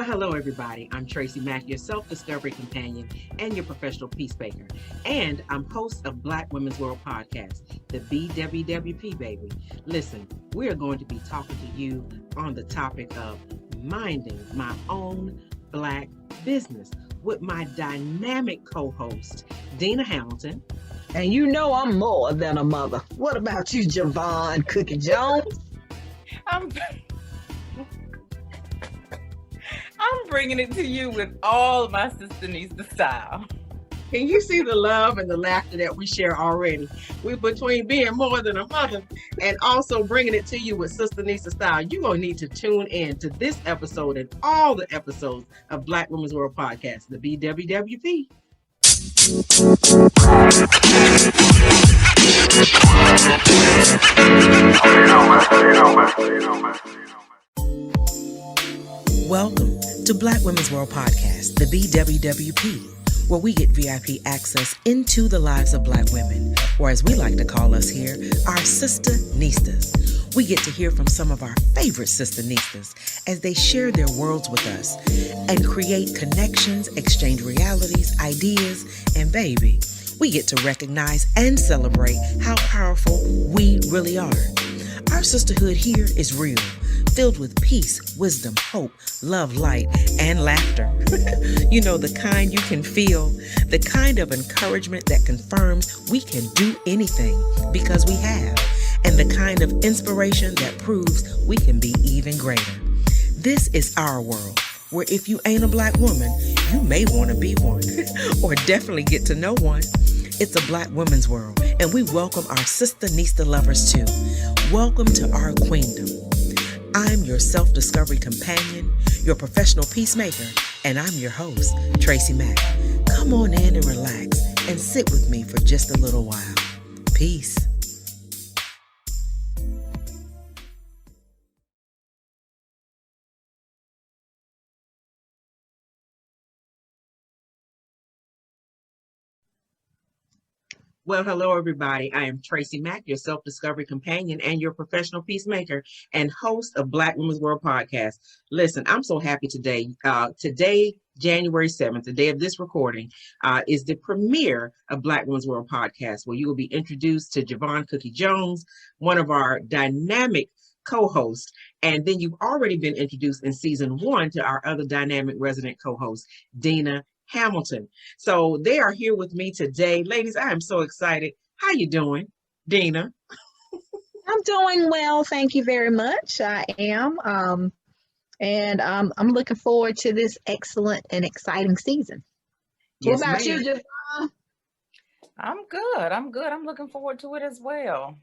Hello, everybody. I'm TracyMac, your self-discovery companion and your professional peacemaker. And I'm host of Black Women's World Podcast, the BWWP, baby. Listen, we are going to be talking to you on the topic of minding my own Black business with my dynamic co-host, Deanna Hamilton. And you know I'm more than a mother. What about you, Jovonne Cookie Jones? I'm bringing it to you with all my sister Nista style. Can you see the love and the laughter that we share already? We're between being more than a mother and also bringing it to you with Sister Nista style. You're going to need to tune in to this episode and all the episodes of Black Women's World Podcast, the BWWP. Welcome to Black Women's World Podcast, the BWWP, where we get VIP access into the lives of Black women, or as we like to call us here, our Sister Nistas. We get to hear from some of our favorite Sister Nistas as they share their worlds with us and create connections, exchange realities, ideas, and baby, we get to recognize and celebrate how powerful we really are. Our sisterhood here is real, filled with peace, wisdom, hope, love, light, and laughter. You know, the kind you can feel, the kind of encouragement that confirms we can do anything because we have, and the kind of inspiration that proves we can be even greater. This is our world, where if you ain't a Black woman, you may want to be one, or definitely get to know one. It's a Black women's world, and we welcome our Sister Nista lovers too. Welcome to our queendom. I'm your self-discovery companion, your professional peacemaker, and I'm your host, TracyMac. Come on in and relax and sit with me for just a little while. Peace. Well, hello, everybody. I am TracyMac, your self-discovery companion and your professional peacemaker and host of Black Women's World Podcast. Listen, I'm so happy today. Today, January 7th, the day of this recording, is the premiere of Black Women's World Podcast, where you will be introduced to Jovonne Cookie Jones, one of our dynamic co-hosts. And then you've already been introduced in season 1 to our other dynamic resident co-host, Deanna Hamilton. So they are here with me today. Ladies, I am so excited. How you doing, Deanna? I'm doing well, thank you very much. I am. And I'm looking forward to this excellent and exciting season. Yes, what about ma'am. you, Jovonne? I'm good. I'm looking forward to it as well.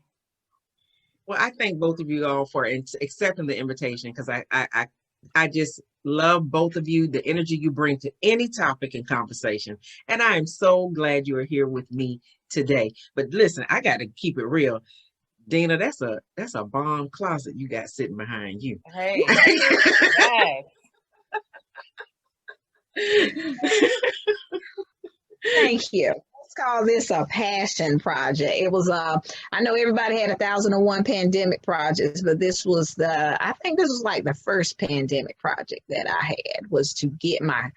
Well, I thank both of you all for accepting the invitation because I just love both of you, the energy you bring to any topic and conversation. And I am so glad you are here with me today. But listen, I got to keep it real. Deanna, that's a bomb closet you got sitting behind you. Hey, yes. Thank you. Let's call this a passion project. It was I know everybody had 1,001 pandemic projects, but I think this was like the first pandemic project that I had, was to get my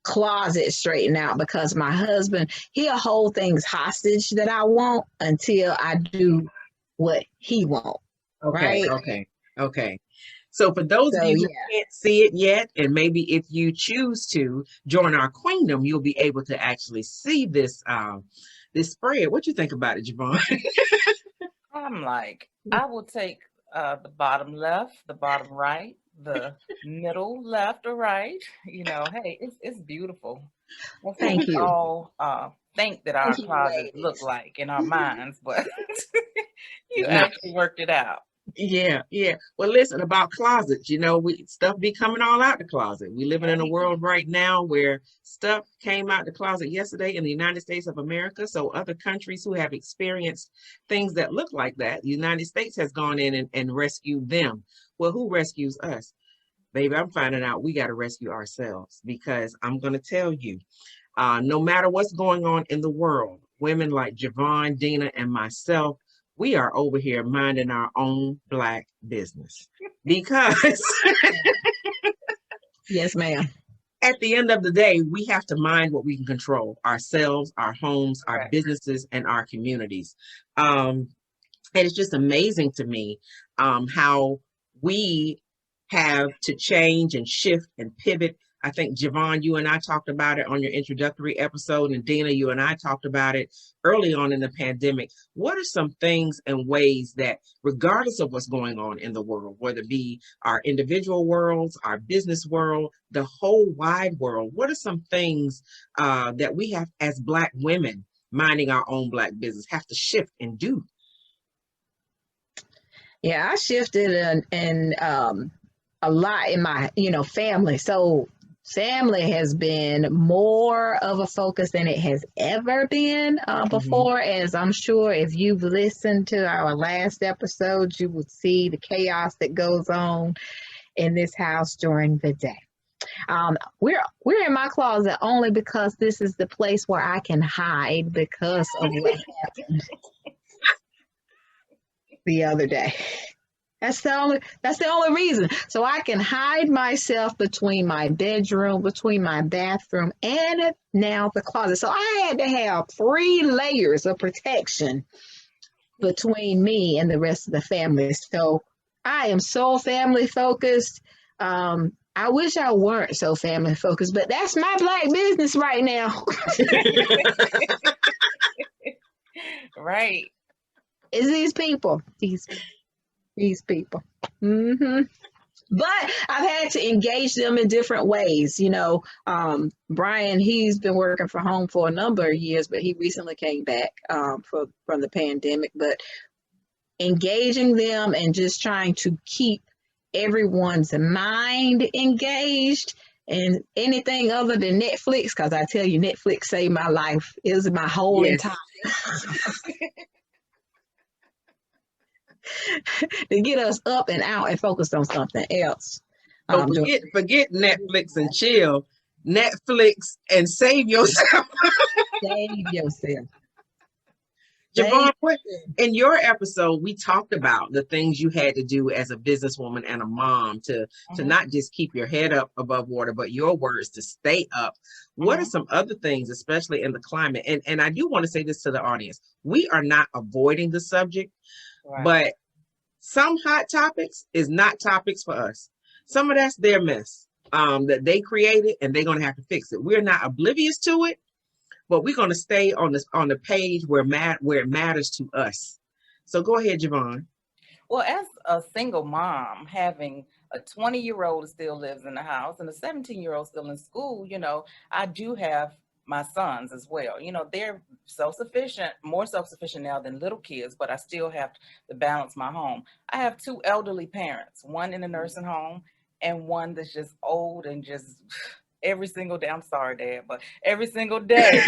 closet straightened out, because my husband, he'll hold things hostage that I want until I do what he wants. Okay, Right? okay. So for those of you who can't see it yet, and maybe if you choose to join our queendom, you'll be able to actually see this this spread. What you think about it, Jovonne? I'm like, I will take the bottom left, the bottom right, the middle left or right. You know, hey, it's beautiful. That's what Thank we you. all think that our Thank you, closets look ladies. like in our minds, but you No. actually worked it out. Yeah. Well, listen, about closets, stuff be coming all out the closet. We living in a world right now where stuff came out the closet yesterday in the United States of America. So other countries who have experienced things that look like that, the United States has gone in and rescued them. Well, who rescues us? Baby, I'm finding out we got to rescue ourselves, because I'm going to tell you, no matter what's going on in the world, women like Jovonne, Deanna, and myself, we are over here minding our own Black business because Yes, ma'am. at the end of the day, we have to mind what we can control: ourselves, our homes, our Correct. businesses, and our communities. And it's just amazing to me how we have to change and shift and pivot. I think, Jovonne, you and I talked about it on your introductory episode, and Deanna, you and I talked about it early on in the pandemic. What are some things and ways that, regardless of what's going on in the world, whether it be our individual worlds, our business world, the whole wide world, what are some things that we have as Black women minding our own Black business have to shift and do? Yeah, I shifted and a lot in my, family. So family has been more of a focus than it has ever been before. As I'm sure if you've listened to our last episode, you would see the chaos that goes on in this house during the day. We're in my closet only because this is the place where I can hide because of what happened the other day. That's the only reason. So I can hide myself between my bedroom, between my bathroom, and now the closet. So I had to have 3 layers of protection between me and the rest of the family. So I am so family focused. I wish I weren't so family focused, but that's my Black business right now. Right. Is these people. These people. But I've had to engage them in different ways. Brian, he's been working from home for a number of years, but he recently came back from the pandemic. But engaging them and just trying to keep everyone's mind engaged, and anything other than Netflix, because I tell you, Netflix saved my life. It was my whole entire to get us up and out and focused on something else. So forget Netflix and chill. Netflix and save yourself. Save yourself. Jovonne, in your episode, we talked about the things you had to do as a businesswoman and a mom to not just keep your head up above water, but your words to stay up. What are some other things, especially in the climate? And I do want to say this to the audience. We are not avoiding the subject, but some hot topics is not topics for us. Some of that's their mess that they created, and they're going to have to fix it. We're not oblivious to it, but we're going to stay on the page where it matters to us. So go ahead, Jovonne. Well, as a single mom, having a 20-year-old that still lives in the house and a 17-year-old still in school, I do have my sons as well. They're self-sufficient, more self-sufficient now than little kids, but I still have to balance my home. I have 2 elderly parents, one in a nursing home and one that's just old and just every single day. I'm sorry, Dad, but every single day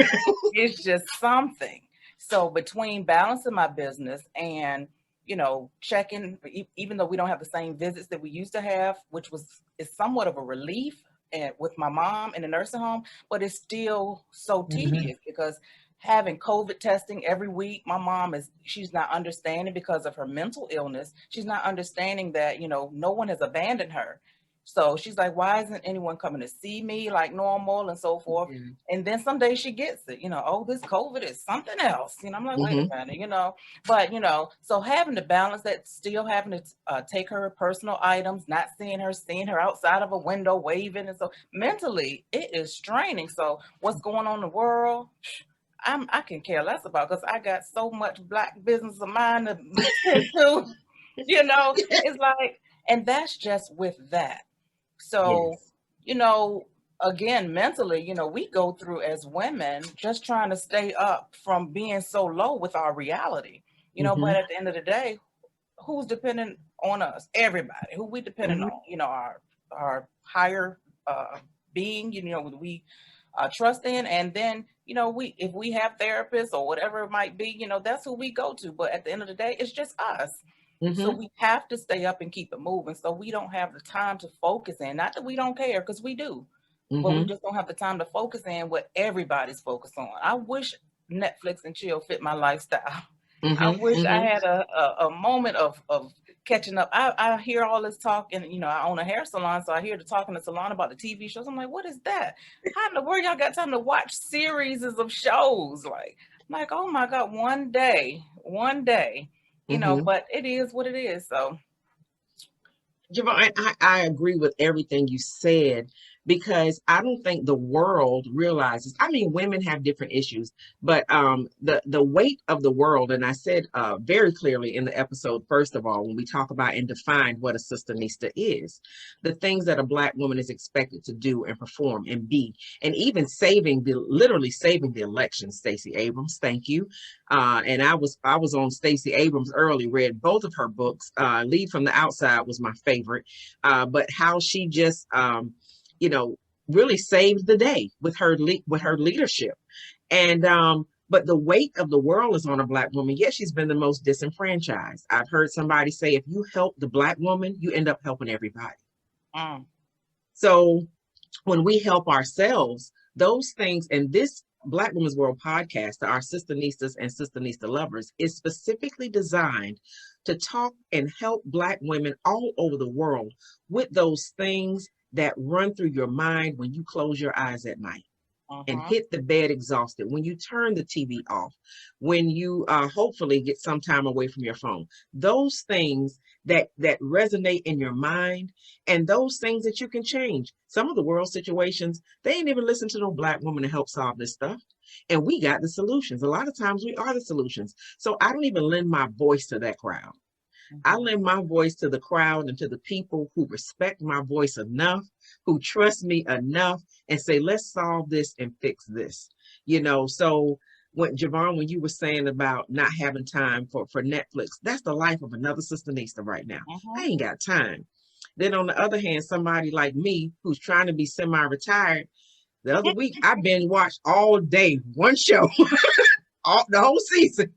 it's just something. So between balancing my business and, checking, even though we don't have the same visits that we used to have, which is somewhat of a relief, and with my mom in the nursing home, but it's still so tedious because having COVID testing every week, my mom she's not understanding because of her mental illness. She's not understanding that, no one has abandoned her. So she's like, why isn't anyone coming to see me like normal and so forth? And then some days she gets it, oh, this COVID is something else. I'm like, wait a minute, but, so having to balance that, still having to take her personal items, not seeing her outside of a window waving. And so mentally it is straining. So what's going on in the world, I can care less about, because I got so much Black business of mine to tend to, it's like, and that's just with that. So, again, mentally, we go through as women just trying to stay up from being so low with our reality, but at the end of the day, who's dependent on us? Everybody. Who we dependent on, our higher being, we trust in. And then, if we have therapists or whatever it might be, that's who we go to. But at the end of the day, it's just us. So we have to stay up and keep it moving. So we don't have the time to focus in. Not that we don't care, because we do. But we just don't have the time to focus in what everybody's focused on. I wish Netflix and chill fit my lifestyle. I wish I had a moment of catching up. I hear all this talk, and you know, I own a hair salon, so I hear the talk in the salon about the TV shows. I'm like, what is that? How in the world y'all got time to watch series of shows? Like, oh my God, one day, you know, but it is what it is. So Jovonne, I agree with everything you said, because I don't think the world realizes. I mean, women have different issues, but the weight of the world, and I said very clearly in the episode, first of all, when we talk about and define what a sistanista is, the things that a Black woman is expected to do and perform and be, and even literally saving the election. Stacey Abrams, thank you. And I was on Stacey Abrams early, read both of her books. Lead from the Outside was my favorite, but how she just really saved the day with her leadership. And but the weight of the world is on a Black woman. Yes, she's been the most disenfranchised. I've heard somebody say, if you help the Black woman, you end up helping everybody. So when we help ourselves, those things, and this Black Women's World podcast, our Sistanistas and Sistanista lovers, is specifically designed to talk and help Black women all over the world with those things that run through your mind when you close your eyes at night and hit the bed exhausted, when you turn the TV off, when you hopefully get some time away from your phone. Those things that resonate in your mind, and those things that you can change. Some of the world situations, they ain't even listen to no Black woman to help solve this stuff. And we got the solutions. A lot of times we are the solutions. So I don't even lend my voice to that crowd. I lend my voice to the crowd and to the people who respect my voice enough, who trust me enough, and say, let's solve this and fix this. So Jovonne, when you were saying about not having time for Netflix, that's the life of another sistanista right now. I ain't got time. Then on the other hand, somebody like me who's trying to be semi-retired, the other week I binge watched all day, one show, the whole season.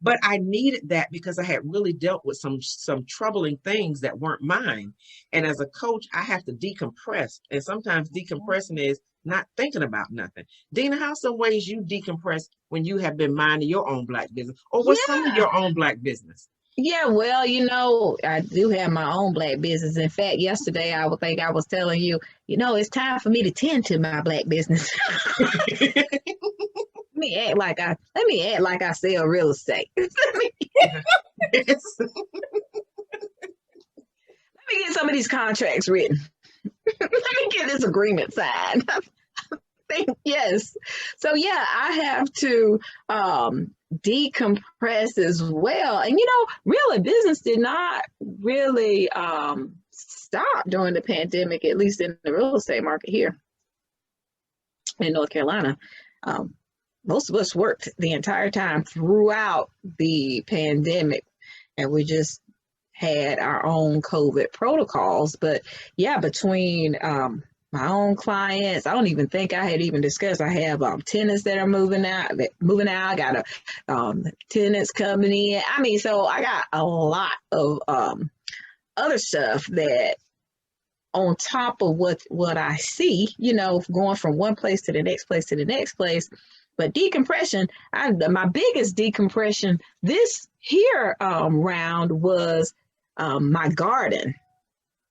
But I needed that because I had really dealt with some troubling things that weren't mine. And as a coach, I have to decompress. And sometimes decompressing is not thinking about nothing. Deanna, how some ways you decompress when you have been minding your own Black business, or what's some of your own Black business? Yeah, well, I do have my own Black business. In fact, yesterday I was telling you, it's time for me to tend to my Black business. Let me act like I sell real estate. Let me get some of these contracts written. Let me get this agreement signed. Yes. So yeah, I have to decompress as well. And really, business did not really stop during the pandemic, at least in the real estate market here in North Carolina. Most of us worked the entire time throughout the pandemic, and we just had our own COVID protocols. But yeah, between my own clients, I don't even think I had even discussed. I have tenants that are moving out. I got tenants coming in. I mean, so I got a lot of other stuff that on top of what I see, going from one place to the next place to the next place. But decompression, my biggest decompression this here round was my garden.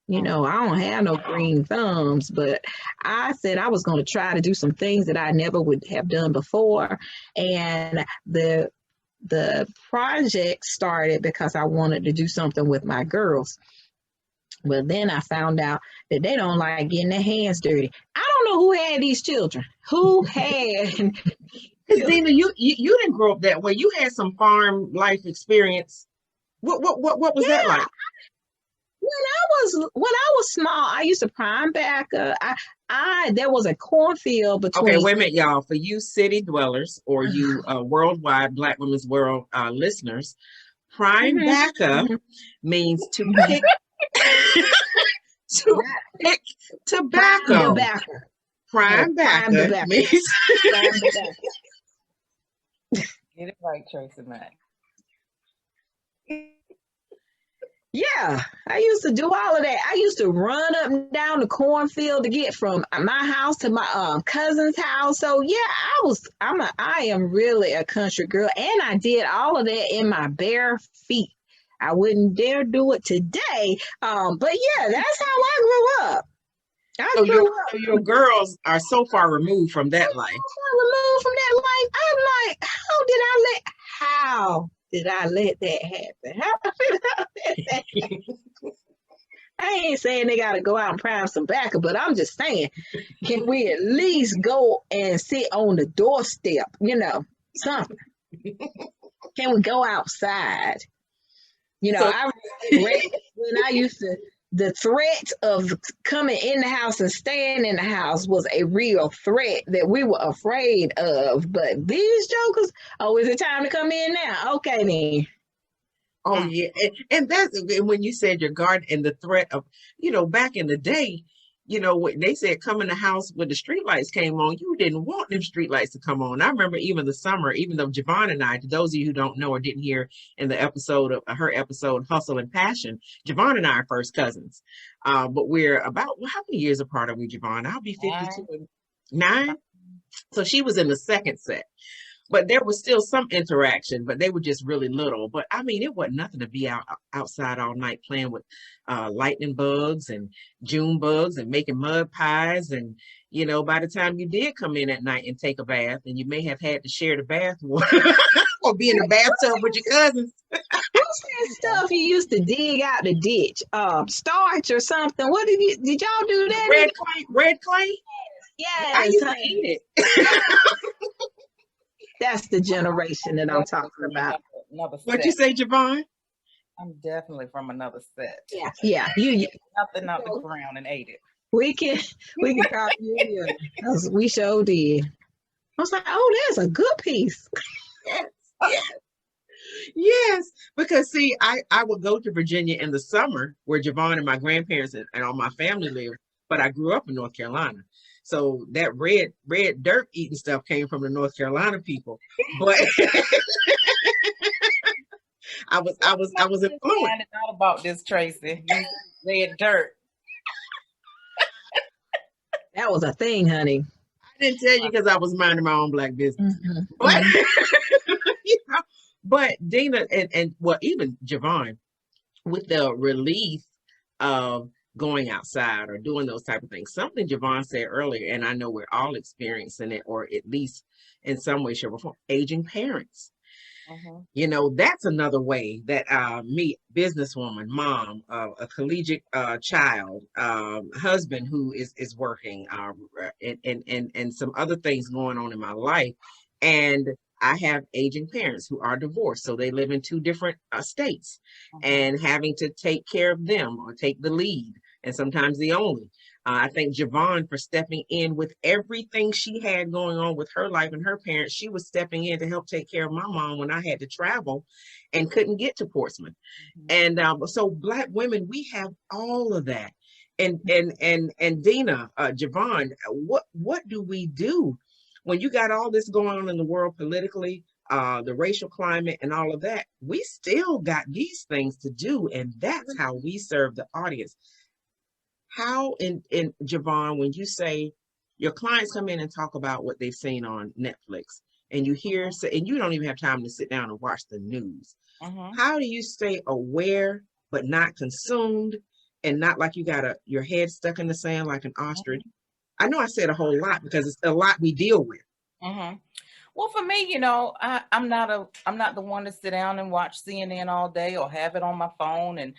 I don't have no green thumbs, but I said I was going to try to do some things that I never would have done before. And the project started because I wanted to do something with my girls. Well, then I found out that they don't like getting their hands dirty. I don't know who had these children. Who had? Because Deanna, you didn't grow up that way. You had some farm life experience. What was that like? When I was small, I used to prime back. There was a cornfield between. Okay, wait a minute, y'all. For you city dwellers or you worldwide Black Women's World listeners, prime back up means to pick tobacco. Prime back up means. Get it right, TracyMac. Yeah, I used to do all of that. I used to run up and down the cornfield to get from my house to my cousin's house. So yeah, I am really a country girl, and I did all of that in my bare feet. I wouldn't dare do it today. But yeah, that's how I grew up. So your girls are so far removed from that life. Removed from that life. I'm like, how did I let that happen? How did I let that happen? I ain't saying they gotta go out and prime some backer, but I'm just saying, can we at least go and sit on the doorstep? Something. Can we go outside? So, I read when I used to, the threat of coming in the house and staying in the house was a real threat that we were afraid of. But these jokers, is it time to come in now? Okay, then. oh yeah, and that's when you said your guard and the threat of, back in the day, when they said come in the house when the street lights came on, you didn't want them street lights to come on. I remember even the summer, even though Jovonne and I, to those of you who don't know or didn't hear in the episode of her episode, Hustle and Passion, Jovonne and I are first cousins. But we're about, how many years apart are we, Jovonne? I'll be 52 and 9. So she was in the second set. But there was still some interaction, but they were just really little. But I mean, it wasn't nothing to be outside all night playing with lightning bugs and June bugs and making mud pies. And, by the time you did come in at night and take a bath, and you may have had to share the bath water or be in the bathtub with your cousins. What's that stuff you used to dig out the ditch? Starch or something? What did y'all do that? Red clay? Yes. I used to eat it. That's the generation that I'm talking about. What'd you say, Jovonne? I'm definitely from another set. Yeah. You nothing out the ground and ate it. We can call you, because we sure did. I was like, there's a good piece. Yes, because see, I would go to Virginia in the summer where Jovonne and my grandparents and all my family lived, but I grew up in North Carolina. So that red dirt eating stuff came from the North Carolina people. But I was influenced. I thought about this, Tracy. Red dirt. That was a thing, honey. I didn't tell you because I was minding my own Black business. Mm-hmm. But but Deanna and well, even Jovonne, with the relief of going outside or doing those type of things. Something Jovonne said earlier, and I know we're all experiencing it, or at least in some way, shape, or form, aging parents. That's another way that me, businesswoman, mom, a collegiate child, husband who is working, and some other things going on in my life. And I have aging parents who are divorced, so they live in 2 different states, and having to take care of them or take the lead, and sometimes the only. I thank Jovonne for stepping in with everything she had going on with her life and her parents. She was stepping in to help take care of my mom when I had to travel and couldn't get to Portsmouth. And so Black women, we have all of that. And Deanna, Jovonne, what do we do when you got all this going on in the world politically, the racial climate and all of that? We still got these things to do, and that's how we serve the audience. How in Jovonne, when you say your clients come in and talk about what they've seen on Netflix, and you hear, and you don't even have time to sit down and watch the news, how do you stay aware but not consumed, and not like you got your head stuck in the sand like an ostrich? I know I said a whole lot because it's a lot we deal with. Well, for me, I'm not the one to sit down and watch CNN all day or have it on my phone, and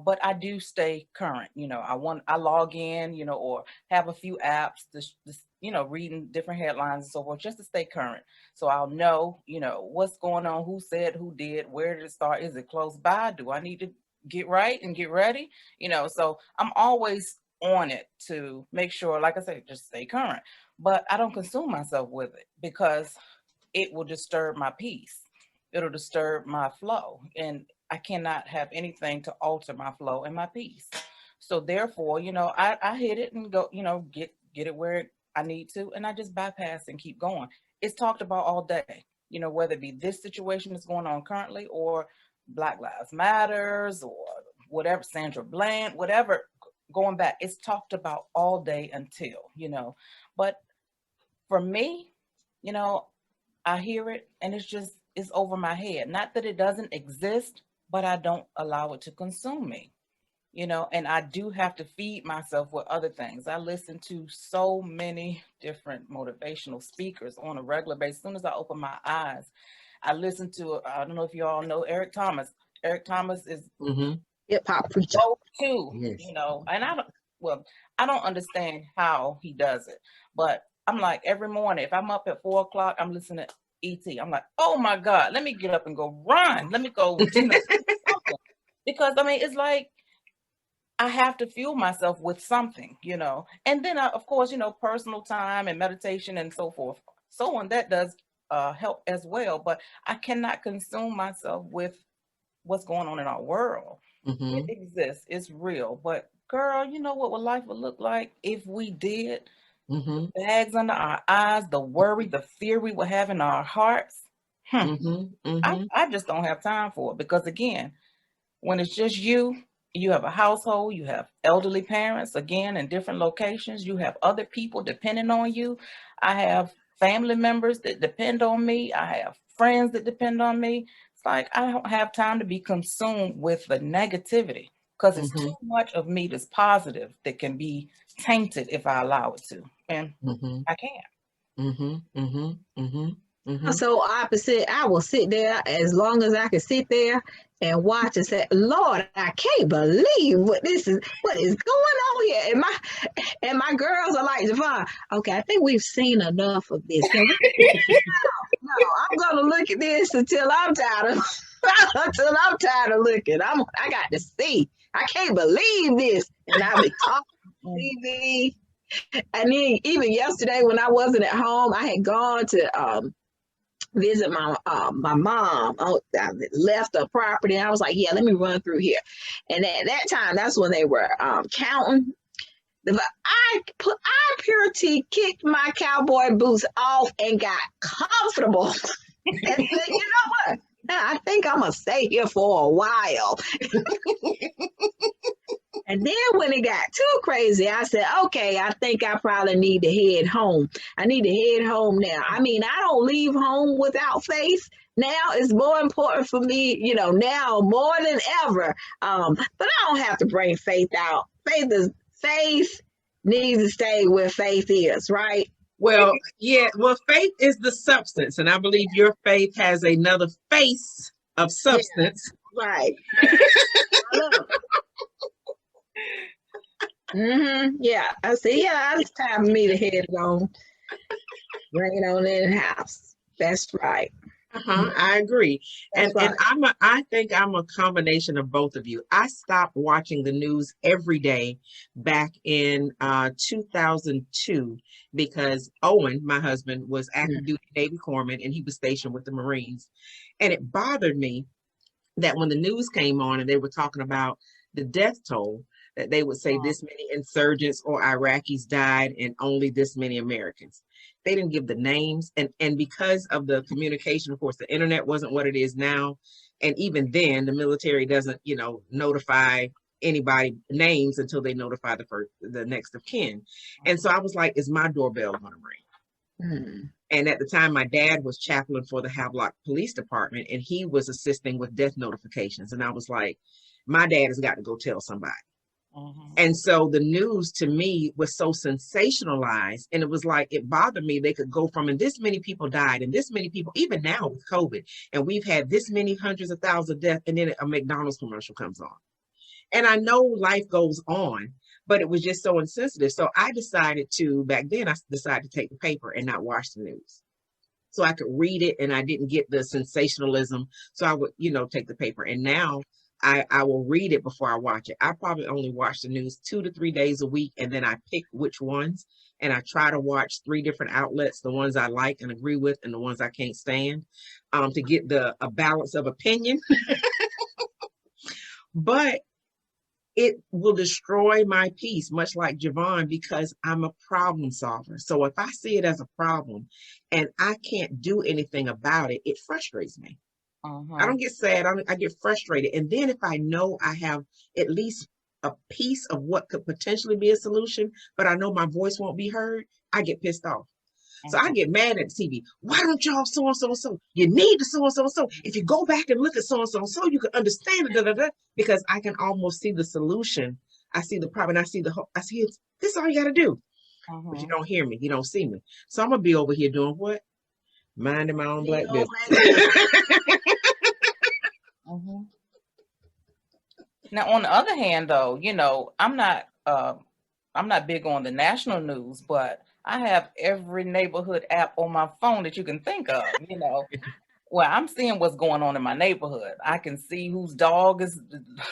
but I do stay current. I log in, or have a few apps to reading different headlines and so forth, just to stay current. So I'll know, what's going on, who said, who did, where did it start, is it close by, do I need to get right and get ready? So I'm always on it to make sure, like I said, just stay current. But I don't consume myself with it because it will disturb my peace. It'll disturb my flow. And I cannot have anything to alter my flow and my peace. So therefore, I hit it and go, get it where I need to. And I just bypass and keep going. It's talked about all day, whether it be this situation that's going on currently or Black Lives Matters or whatever, Sandra Bland, whatever, going back, it's talked about all day until, but for me, I hear it and it's over my head. Not that it doesn't exist, but I don't allow it to consume me. And I do have to feed myself with other things. I listen to so many different motivational speakers on a regular basis. As soon as I open my eyes, I listen to, I don't know if you all know Eric Thomas. Eric Thomas is hip hop preacher. Too, Yes. and I don't understand how he does it, but I'm like, every morning, if I'm up at 4 o'clock, I'm listening to ET. I'm like, oh my God, let me get up and go run. Let me go, something. Because it's like, I have to fuel myself with something, and then of course, personal time and meditation and so forth. So on, that does help as well, but I cannot consume myself with what's going on in our world. It exists, it's real, but girl, you know what life would look like if we did? The bags under our eyes, the worry, the fear we would have in our hearts. I just don't have time for it, because again, when it's just you have a household, you have elderly parents, again, in different locations, you have other people depending on you. I have family members that depend on me. I have friends that depend on me. It's like, I don't have time to be consumed with the negativity, because it's too much of me that's positive that can be tainted if I allow it to. And I can't. So opposite, I will sit there as long as I can sit there and watch and say, Lord, I can't believe what is going on here. And my girls are like, Jovonne, okay, I think we've seen enough of this. No, I'm gonna look at this until I'm tired of looking. I got to see. I can't believe this. And I'll be talking on TV. And then even yesterday when I wasn't at home, I had gone to visit my mom. I left a property. I was like, yeah, let me run through here. And at that time, that's when they were counting. I purity kicked my cowboy boots off and got comfortable. And said, you know what? I think I'm gonna stay here for a while. And then when it got too crazy, I said, okay, I think I probably need to head home. I need to head home now. I don't leave home without faith. Now it's more important for me, now more than ever. But I don't have to bring faith out. Faith needs to stay where faith is, right? Well, yeah. Well, faith is the substance, and I believe your faith has another face of substance. Yeah, right. Yeah, I see. Yeah, it's time for me to head on. Bring it on in the house. That's right. I agree. That's And I think I'm a combination of both of you. I stopped watching the news every day back in 2002 because Owen, my husband, was active duty Navy corpsman and he was stationed with the Marines. And it bothered me that when the news came on and they were talking about the death toll, that they would say this many insurgents or Iraqis died and only this many Americans. They didn't give the names. And because of the communication, of course, the internet wasn't what it is now. And even then, the military doesn't, notify anybody names until they notify the next of kin. And so I was like, is my doorbell going to ring? And at the time, my dad was chaplain for the Havelock Police Department, and he was assisting with death notifications. And I was like, my dad has got to go tell somebody. And so the news to me was so sensationalized, and it was like, it bothered me. They could go from, and this many people died, and this many people, even now with COVID, and we've had this many hundreds of thousands of deaths, and then a McDonald's commercial comes on. And I know life goes on, but it was just so insensitive. So I decided back then, I decided to take the paper and not watch the news. So I could read it, and I didn't get the sensationalism. So I would, take the paper. And now I will read it before I watch it. I probably only watch the news 2 to 3 days a week, and then I pick which ones, and I try to watch 3 different outlets, the ones I like and agree with, and the ones I can't stand, to get a balance of opinion. But it will destroy my peace, much like Jovonne, because I'm a problem solver. So if I see it as a problem and I can't do anything about it, it frustrates me. I don't get sad. I get frustrated. And then if I know I have at least a piece of what could potentially be a solution, but I know my voice won't be heard, I get pissed off. So I get mad at the TV. Why don't y'all so and so and so? You need to so and so and so. If you go back and look at so and so and so, you can understand it. Da, da, da, because I can almost see the solution. I see the problem. I see the whole. I see it. This is all you got to do. But you don't hear me. You don't see me. So I'm gonna be over here doing what? Minding my own black business. Now, on the other hand, though, you know, I'm not big on the national news, but I have every neighborhood app on my phone that you can think of, you know. Well, I'm seeing what's going on in my neighborhood. I can see whose dog is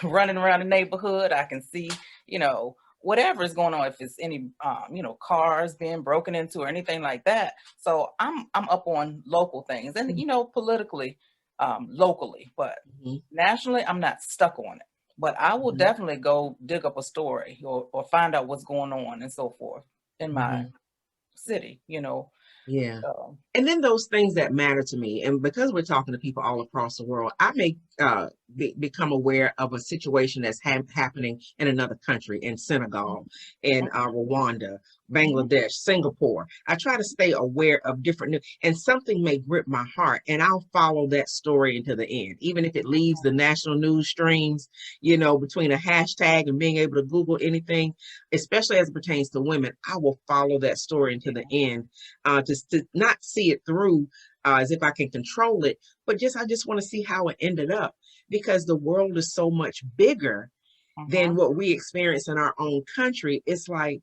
running around the neighborhood. I can see, you know, whatever is going on, if it's any, you know, cars being broken into or anything like that. So I'm up on local things and, you know, politically, locally, but nationally, I'm not stuck on it. But I will definitely go dig up a story or find out what's going on and so forth in my city, you know. Yeah. And then those things that matter to me, and because we're talking to people all across the world, I may become aware of a situation that's happening in another country, in Senegal, in Rwanda, Bangladesh, Singapore. I try to stay aware of different news, and something may grip my heart, and I'll follow that story into the end, even if it leaves the national news streams, you know, between a hashtag and being able to Google anything, especially as it pertains to women. I will follow that story into the end, to not see it through as if I can control it, but I just want to see how it ended up, because the world is so much bigger than what we experience in our own country. It's like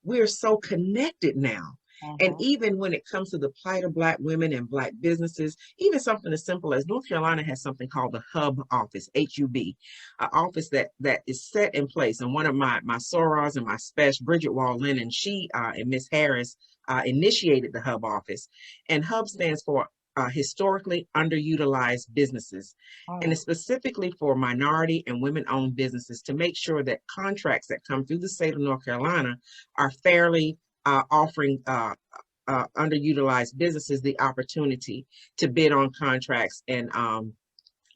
we're so connected now. And even when it comes to the plight of Black women and Black businesses, even something as simple as North Carolina has something called the Hub Office, HUB, an office that is set in place. And one of my sorors and my special, Bridget Wall-Lynn, and she and Miss Harris initiated the Hub Office. And Hub stands for historically underutilized businesses. And it's specifically for minority and women-owned businesses to make sure that contracts that come through the state of North Carolina are fairly offering underutilized businesses the opportunity to bid on contracts and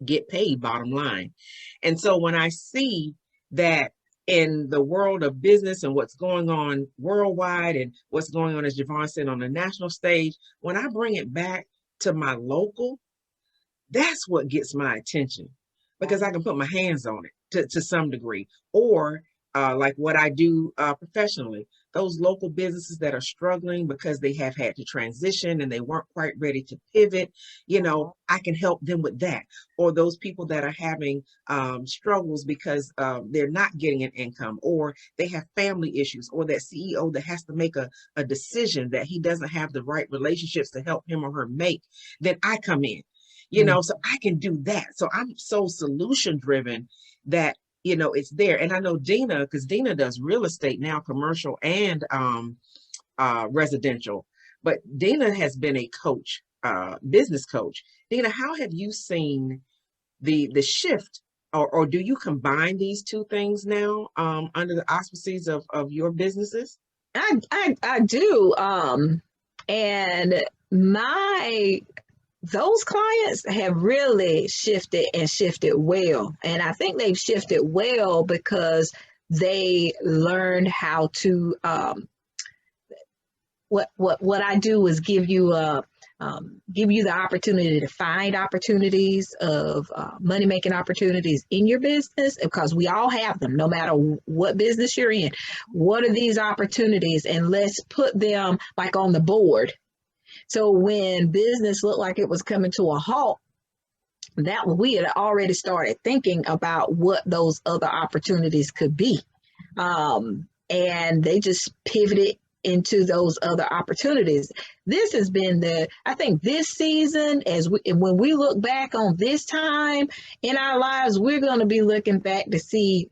get paid, bottom line. And so when I see that in the world of business and what's going on worldwide and what's going on, as Jovonne said, on the national stage, when I bring it back to my local, that's what gets my attention, because I can put my hands on it to some degree. Or like what I do professionally, those local businesses that are struggling because they have had to transition and they weren't quite ready to pivot, you know, I can help them with that. Or those people that are having struggles because they're not getting an income, or they have family issues, or that CEO that has to make a decision that he doesn't have the right relationships to help him or her make, then I come in, you know, so I can do that. So I'm so solution driven that, you know, it's there. And I know Deanna, because Deanna does real estate now, commercial and residential, but Deanna has been a coach, business coach. Deanna, how have you seen the shift, or do you combine these two things now under the auspices of your businesses? I do. And those clients have really shifted well. And I think they've shifted well because they learned how to, what I do is give you the opportunity to find opportunities of money-making opportunities in your business, because we all have them, no matter what business you're in. What are these opportunities? And let's put them like on the board. So when business looked like it was coming to a halt, that we had already started thinking about what those other opportunities could be. And they just pivoted into those other opportunities. This has been I think this season, when we look back on this time in our lives, we're going to be looking back to see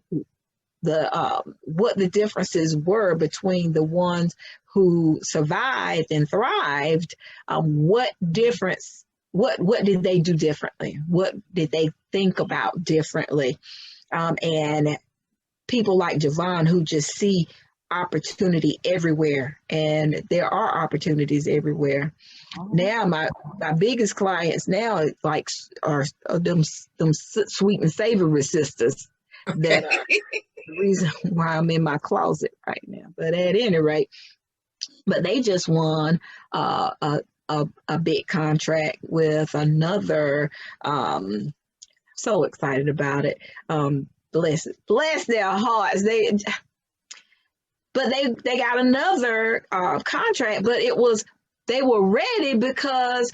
what the differences were between the ones who survived and thrived. What difference? What did they do differently? What did they think about differently? And people like Jovonne, who just see opportunity everywhere, and there are opportunities everywhere. Now my biggest clients now are them sweet and savory sisters that are the reason why I'm in my closet right now. But at any rate, but they just won a big contract with another. So excited about it. Bless their hearts. They got another contract, but they were ready because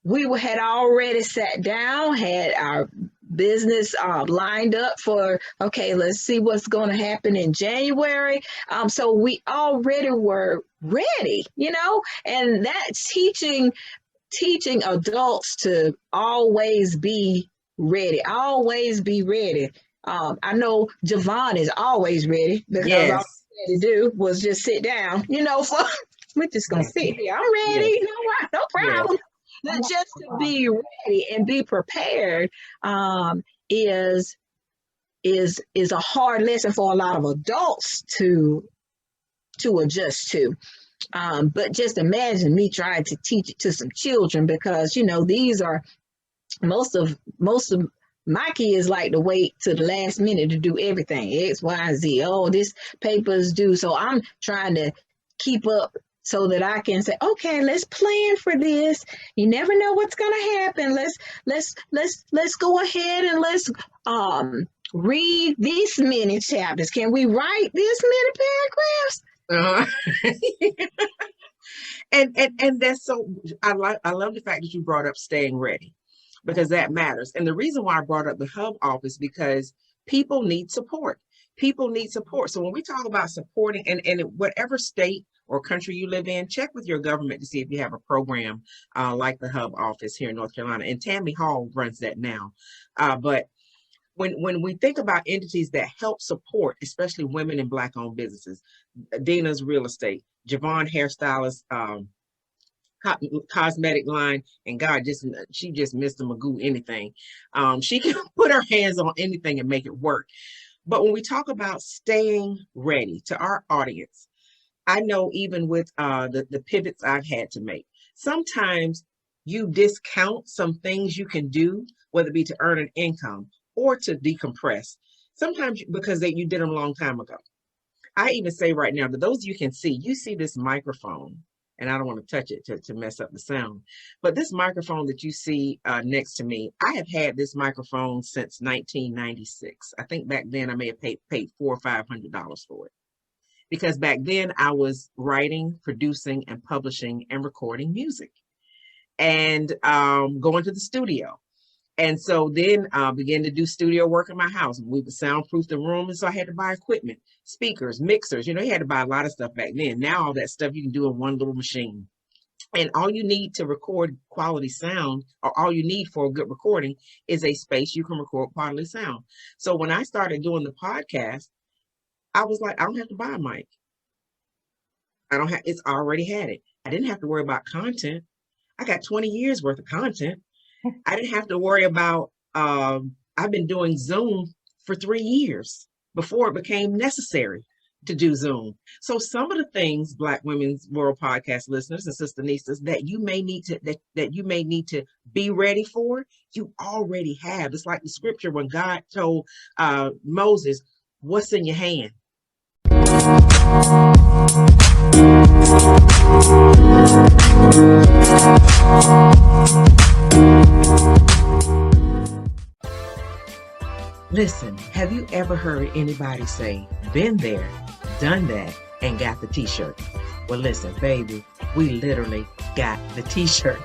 we had already sat down, had our business lined up for, okay, let's see what's going to happen in January. So we already were ready, and that's teaching adults to always be ready. I know Jovonne is always ready because all I had to do was just sit down, we're just going to sit here. I'm ready. No problem. But just to be ready and be prepared is a hard lesson for a lot of adults to adjust to. But just imagine me trying to teach it to some children, because these are most of my kids like to wait to the last minute to do everything. X, Y, and Z. Oh, this paper's due. So I'm trying to keep up so that I can say, okay, let's plan for this. You never know what's going to happen. Let's go ahead and let's read this many chapters. Can we write this many paragraphs? And that's so. I love the fact that you brought up staying ready, because that matters. And the reason why I brought up the hub office, because people need support. So when we talk about supporting, and in whatever state or country you live in, check with your government to see if you have a program like the hub office here in North Carolina. And Tammy Hall runs that now. But when we think about entities that help support, especially women and Black-owned businesses, Dina's Real Estate, Jovonne Hairstylist, cosmetic line, and God, she just Mr. Magoo anything. She can put her hands on anything and make it work. But when we talk about staying ready, to our audience, I know even with the pivots I've had to make, sometimes you discount some things you can do, whether it be to earn an income or to decompress. Sometimes because you did them a long time ago. I even say right now, to those of you can see, you see this microphone, and I don't want to touch it to mess up the sound, but this microphone that you see next to me, I have had this microphone since 1996. I think back then I may have paid $400 or $500 for it, because back then I was writing, producing, and publishing and recording music, and going to the studio. And so then began to do studio work in my house. We would soundproof the room, and so I had to buy equipment, speakers, mixers. You had to buy a lot of stuff back then. Now all that stuff you can do in one little machine. And all you need to record quality sound, or all you need for a good recording, is a space you can record quality sound. So when I started doing the podcast, I was like, I don't have to buy a mic. It's already had it. I didn't have to worry about content. I got 20 years worth of content. I didn't have to worry about, I've been doing Zoom for 3 years before it became necessary to do Zoom. So some of the things, Black Women's World Podcast listeners and Sistanistas, that you may need to be ready for, you already have. It's like the scripture when God told Moses, what's in your hand? Listen, have you ever heard anybody say, been there, done that, and got the t-shirt? Well, listen, baby, we literally got the t-shirt.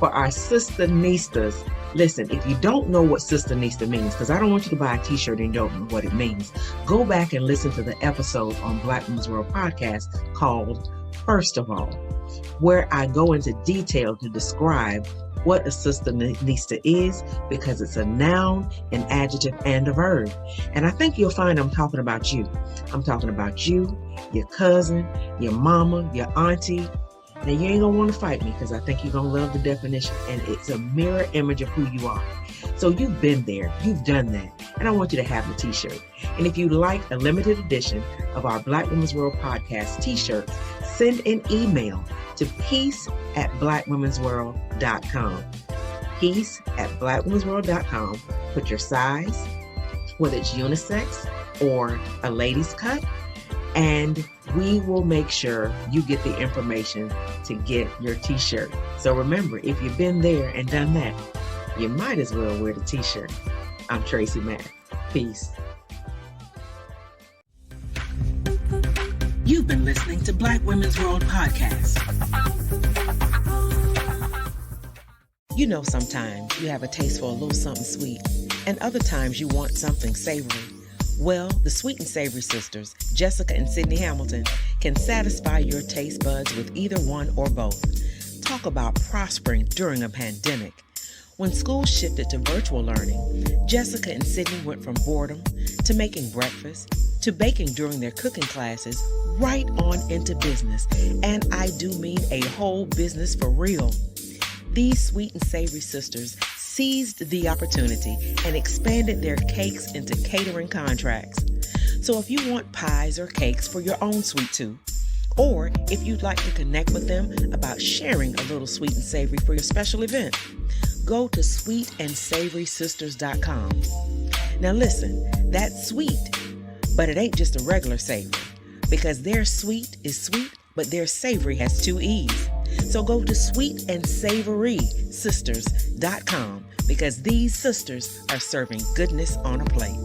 For our Sistanistas, listen, if you don't know what Sistanista means, because I don't want you to buy a t-shirt and don't know what it means, go back and listen to the episode on Black Women's World Podcast called First of All, where I go into detail to describe what a Sistanista is, because it's a noun, an adjective, and a verb. And I think you'll find I'm talking about you. I'm talking about you, your cousin, your mama, your auntie. Now, you ain't gonna want to fight me, because I think you're gonna love the definition, and it's a mirror image of who you are. So you've been there, you've done that, and I want you to have the t-shirt. And if you'd like a limited edition of our Black Women's World Podcast t-shirts, send an email to peace@blackwomensworld.com. peace@blackwomensworld.com. Put your size, whether it's unisex or a ladies cut, and we will make sure you get the information to get your t-shirt. So remember, if you've been there and done that, you might as well wear the t-shirt. I'm TracyMac. Peace. You've been listening to Black Women's World Podcast. You know, sometimes you have a taste for a little something sweet, and other times you want something savory. Well, the Sweet and Savory Sisters, Jessica and Sydney Hamilton, can satisfy your taste buds with either one or both. Talk about prospering during a pandemic. When school shifted to virtual learning, Jessica and Sydney went from boredom to making breakfast to baking during their cooking classes, right on into business. And I do mean a whole business for real. These Sweet and Savory Sisters seized the opportunity and expanded their cakes into catering contracts. So if you want pies or cakes for your own sweet tooth, or if you'd like to connect with them about sharing a little sweet and savory for your special event, go to sweetandsavourysisters.com. Now listen, that's sweet, but it ain't just a regular savory, because their sweet is sweet, but their savory has 2 E's. So go to sweetandsavourysisters.com, because these sisters are serving goodness on a plate.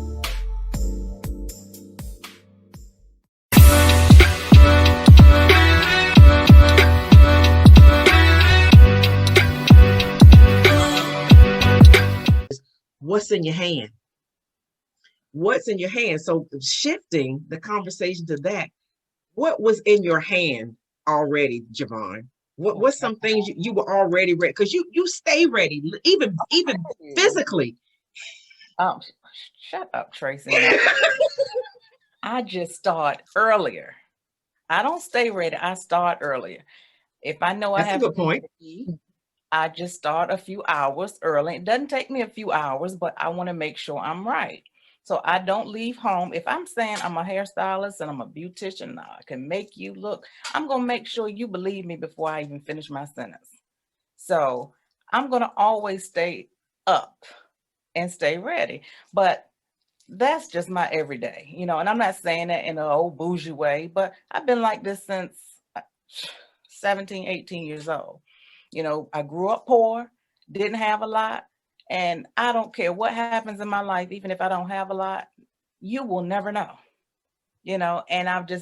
What's in your hand? What's in your hand? So shifting the conversation to that, what was in your hand already, Jovonne? What's some things you were already ready? Because you stay ready, even physically. Shut up, Tracy. I just start earlier. I don't stay ready. I start earlier. If I know That's I have a good point. I just start a few hours early. It doesn't take me a few hours, but I want to make sure I'm right. So I don't leave home. If I'm saying I'm a hairstylist and I'm a beautician, I can make you look, I'm going to make sure you believe me before I even finish my sentence. So I'm going to always stay up and stay ready. But that's just my everyday, and I'm not saying that in an old bougie way, but I've been like this since 17, 18 years old. I grew up poor, didn't have a lot. And I don't care what happens in my life, even if I don't have a lot, you will never know, and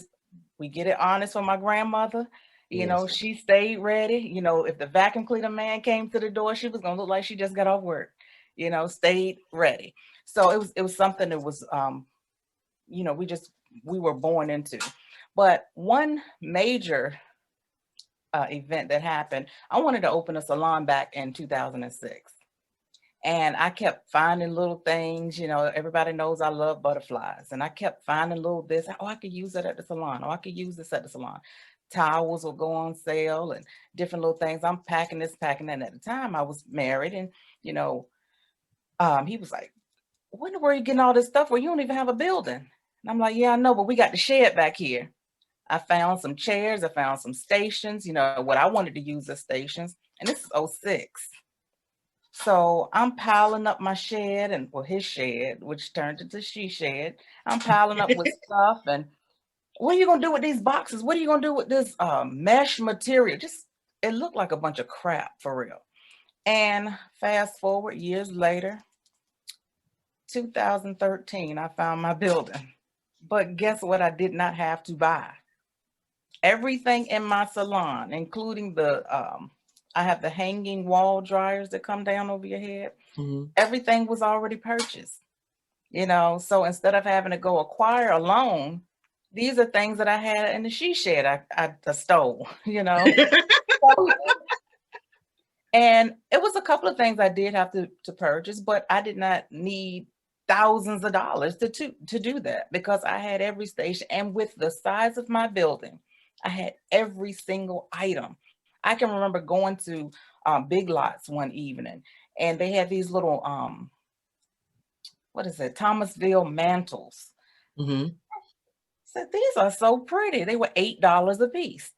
we get it honest from my grandmother. Yes. She stayed ready. If the vacuum cleaner man came to the door, she was going to look like she just got off work, stayed ready. So it was something that was, we were born into. But one major event that happened, I wanted to open a salon back in 2006. And I kept finding little things, everybody knows I love butterflies. And I kept finding little this, I could use that at the salon. I could use this at the salon. Towels will go on sale and different little things. I'm packing this, packing that. And at the time I was married and, he was like, when were you getting all this stuff where you don't even have a building? And I'm like, yeah, I know, but we got the shed back here. I found some chairs. I found some stations, what I wanted to use as stations. And this is 2006. So I'm piling up my shed his shed, which turned into she shed. I'm piling up with stuff. And what are you going to do with these boxes? What are you going to do with this mesh material? It looked like a bunch of crap for real. And fast forward years later, 2013, I found my building. But guess what? I did not have to buy. Everything in my salon, including I have the hanging wall dryers that come down over your head. Mm-hmm. Everything was already purchased, so instead of having to go acquire a loan, these are things that I had in the she shed I stole, And it was a couple of things I did have to purchase, but I did not need thousands of dollars to do that because I had every station. And with the size of my building, I had every single item. I can remember going to Big Lots one evening, and they had these little, Thomasville mantles. Mm-hmm. I said, these are so pretty. They were $8 a piece.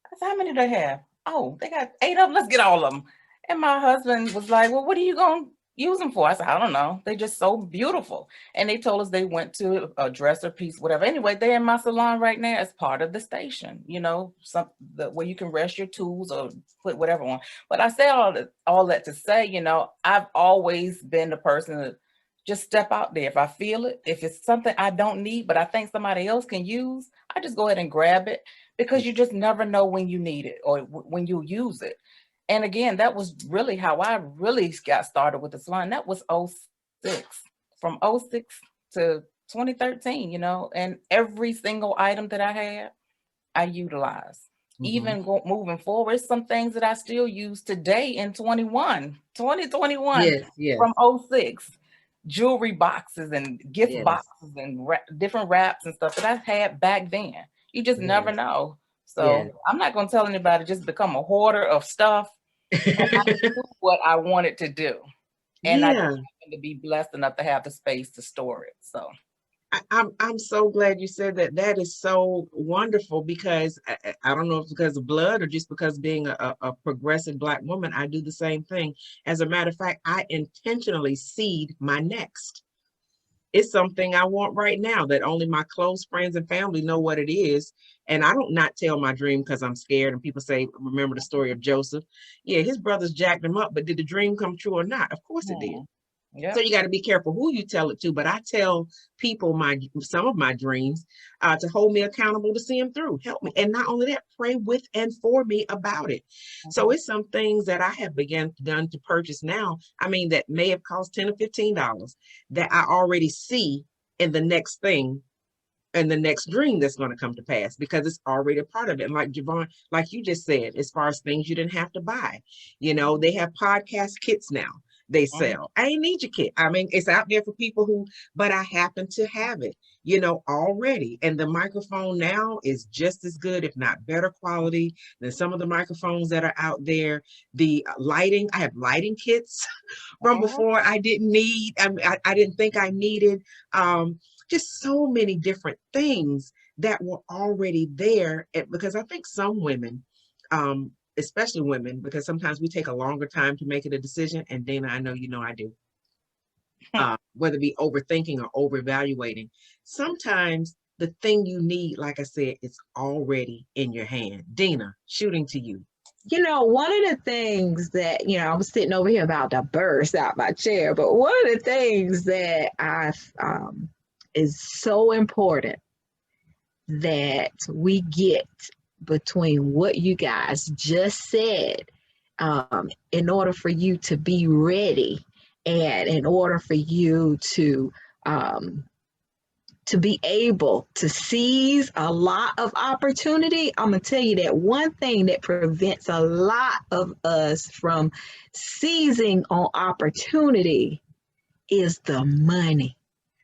I said, how many do they have? Oh, they got 8 of them. Let's get all of them. And my husband was like, well, what are you going to use them for? I said, I don't know. They just so beautiful. And they told us they went to a dresser piece, whatever. Anyway, they're in my salon right now as part of the station, where you can rest your tools or put whatever on. But I say all that to say, I've always been the person that just step out there. If I feel it, if it's something I don't need, but I think somebody else can use, I just go ahead and grab it, because you just never know when you need it or when you use it. And again, that was really how I really got started with the salon. That was '06, from '06 to 2013, and every single item that I had, I utilized. Mhm. Even moving forward, some things that I still use today in 2021, Yes. from '06. Jewelry boxes and gift Yes. boxes and different wraps and stuff that I had back then. You just never Yes. know. So I'm not going to tell anybody just become a hoarder of stuff. But I knew what I wanted to do. And I just happened to be blessed enough to have the space to store it. So I'm so glad you said that. That is so wonderful, because I don't know if it's because of blood or just because being a progressive Black woman, I do the same thing. As a matter of fact, I intentionally seed my next. It's something I want right now that only my close friends and family know what it is. And I don't not tell my dream because I'm scared. And people say, remember the story of Joseph? Yeah, his brothers jacked him up, but did the dream come true or not? Of course it did. yeah. So you got to be careful who you tell it to. But I tell people some of my dreams to hold me accountable to see them through, help me. And not only that, pray with and for me about it. So it's some things that I have done to purchase now. I mean, that may have cost $10 or $15 that I already see in the next thing and the next dream that's going to come to pass, because it's already a part of it. And like Jovonne, like you just said, as far as things you didn't have to buy, they have podcast kits now. They sell. I ain't need your kit. I mean, it's out there for people but I happen to have it, already. And the microphone now is just as good, if not better quality than some of the microphones that are out there. The lighting, I have lighting kits from before I didn't need. I didn't think I needed. Just so many different things that were already there. Because I think some women, especially women, because sometimes we take a longer time to make it a decision. And Dana, I know I do. Whether it be overthinking or over-evaluating. Sometimes the thing you need, like I said, it's already in your hand. Dina, shooting to you. One of the things that, I was sitting over here about to burst out my chair, but one of the things that is so important that we get between what you guys just said, in order for you to be ready, and in order for you to be able to seize a lot of opportunity, I'm going to tell you that one thing that prevents a lot of us from seizing on opportunity is the money,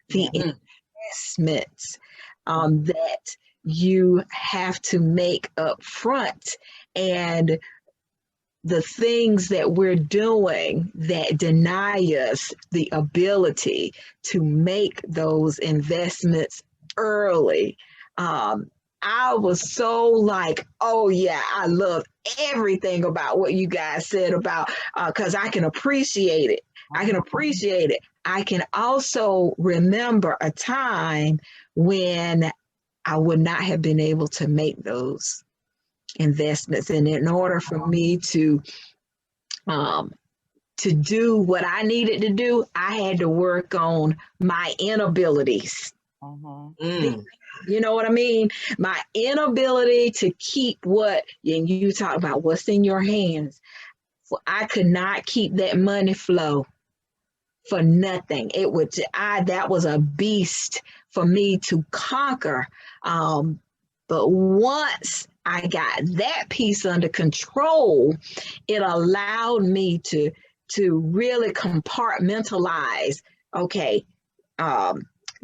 the investments that you have to make up front, and the things that we're doing that deny us the ability to make those investments early. I was so like, oh yeah, I love everything about what you guys said about, because I can appreciate it. I can also remember a time when I would not have been able to make those investments. And in order for me to do what I needed to do, I had to work on my inabilities. You know what I mean? My inability to keep and you talk about what's in your hands. I could not keep that money flow for nothing. That was a beast for me to conquer. But once I got that piece under control, it allowed me to really compartmentalize, okay,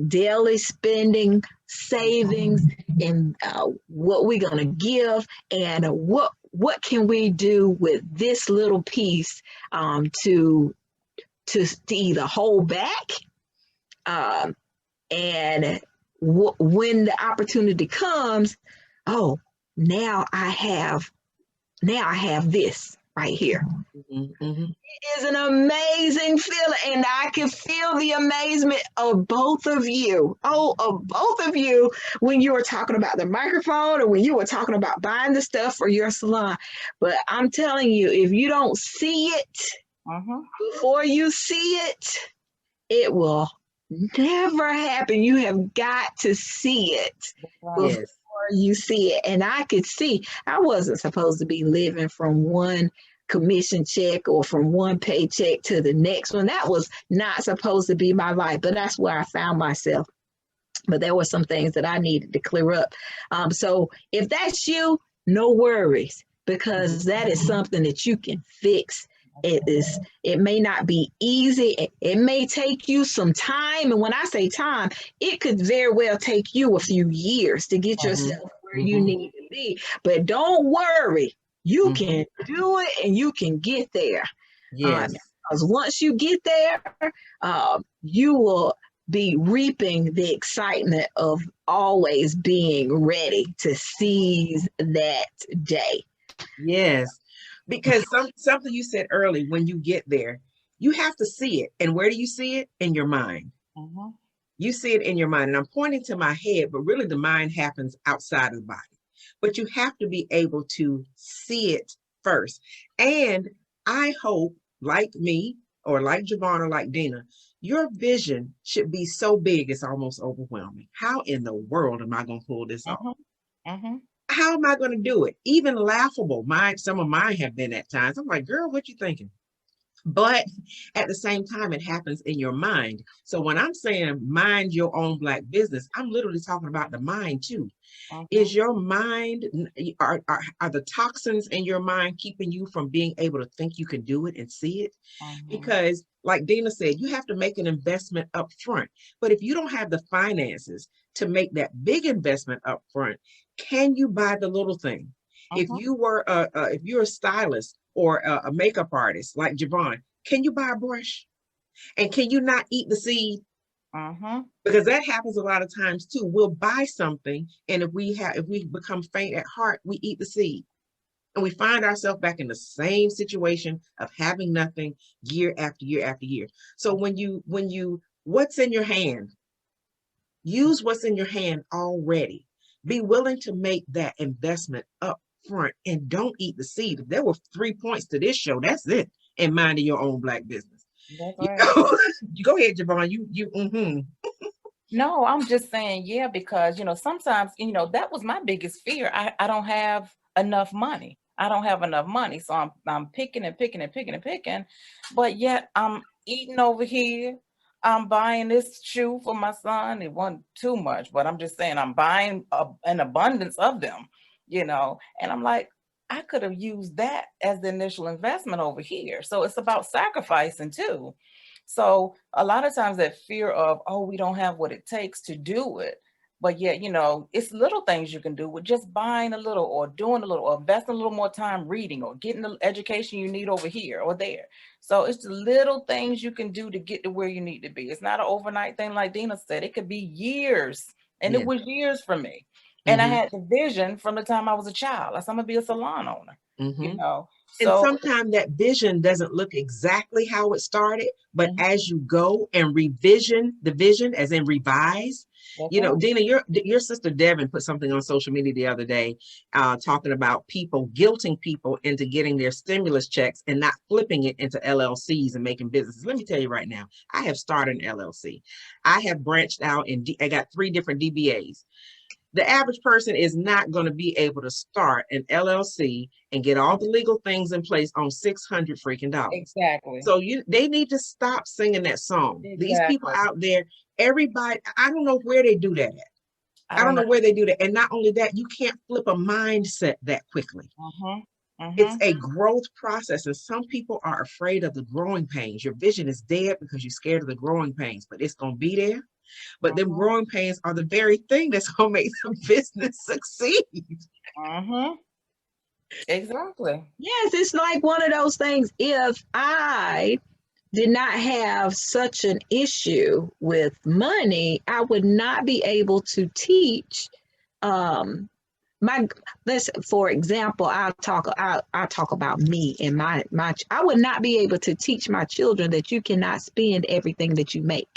daily spending, savings, and what we're going to give, and what can we do with this little piece to either hold back, and when the opportunity comes, oh, now I have this. right here. Mm-hmm. It is an amazing feeling, and I can feel the amazement of both of you. Oh, of both of you when you were talking about the microphone or when you were talking about buying the stuff for your salon. But I'm telling you, if you don't see it before you see it, it will never happen. You have got to see it before Yes. you see it. And I could see I wasn't supposed to be living from one commission check or from one paycheck to the next one. That was not supposed to be my life, but that's where I found myself. But there were some things that I needed to clear up. So if that's you, no worries, because that is something that you can fix. It may not be easy. It may take you some time. And when I say time, it could very well take you a few years to get yourself where you need to be. But don't worry. You can do it and you can get there. Yes. Because once you get there, you will be reaping the excitement of always being ready to seize that day. Yes. Because something you said early, when you get there, you have to see it. And where do you see it? In your mind. You see it in your mind. And I'm pointing to my head, but really the mind happens outside of the body. But you have to be able to see it first. And I hope, like me, or like Jovonne, or like Deanna, your vision should be so big it's almost overwhelming. How in the world am I going to pull this off? How am I going to do it? Even laughable. Some of mine have been at times. I'm like, girl, what you thinking? But at the same time, it happens in your mind. So when I'm saying mind your own Black business, I'm literally talking about the mind too. Is your mind, are the toxins in your mind keeping you from being able to think you can do it and see it? Because like Deanna said, you have to make an investment up front. But if you don't have the finances to make that big investment up front, can you buy the little thing? If you were if you're a stylist or a makeup artist like Jovonne, can you buy a brush? And can you not eat the seed? Because that happens a lot of times too. We'll buy something, and if we become faint at heart, we eat the seed, and we find ourselves back in the same situation of having nothing year after year after year. So when you what's in your hand, use what's in your hand already. Be willing to make that investment up front, and don't eat the seed. If there were 3 points to this show, that's it. And minding your own Black business. That's right. You go ahead, Jovonne. You. No, I'm just saying, yeah, because sometimes that was my biggest fear. I don't have enough money. I don't have enough money, so I'm picking and picking and picking and picking, but yet I'm eating over here. I'm buying this shoe for my son. It wasn't too much, but I'm just saying I'm buying an abundance of them, and I'm like, I could have used that as the initial investment over here. So it's about sacrificing too. So a lot of times that fear of, oh, we don't have what it takes to do it. But yet, it's little things you can do with just buying a little or doing a little or investing a little more time reading or getting the education you need over here or there. So it's the little things you can do to get to where you need to be. It's not an overnight thing like Deanna said. It could be years. And it was years for me. And I had the vision from the time I was a child. I said, I'm going to be a salon owner, And sometimes that vision doesn't look exactly how it started, but as you go and revision the vision, as in revise, Deanna, your sister Devin put something on social media the other day, talking about people guilting people into getting their stimulus checks and not flipping it into LLCs and making businesses. Let me tell you right now, I have started an LLC. I have branched out and I got 3 different DBAs. The average person is not going to be able to start an LLC and get all the legal things in place on $600 freaking dollars. Exactly. So they need to stop singing that song. Exactly. These people out there, everybody, I don't know where they do that at. I don't know where they do that. And not only that, you can't flip a mindset that quickly. It's a growth process, and some people are afraid of the growing pains. Your vision is dead because you're scared of the growing pains, but it's going to be there. But them growing pains are the very thing that's going to make the business succeed. Exactly. Yes, it's like one of those things. If I did not have such an issue with money, I would not be able to teach for example, I'll talk about me and my I would not be able to teach my children that you cannot spend everything that you make.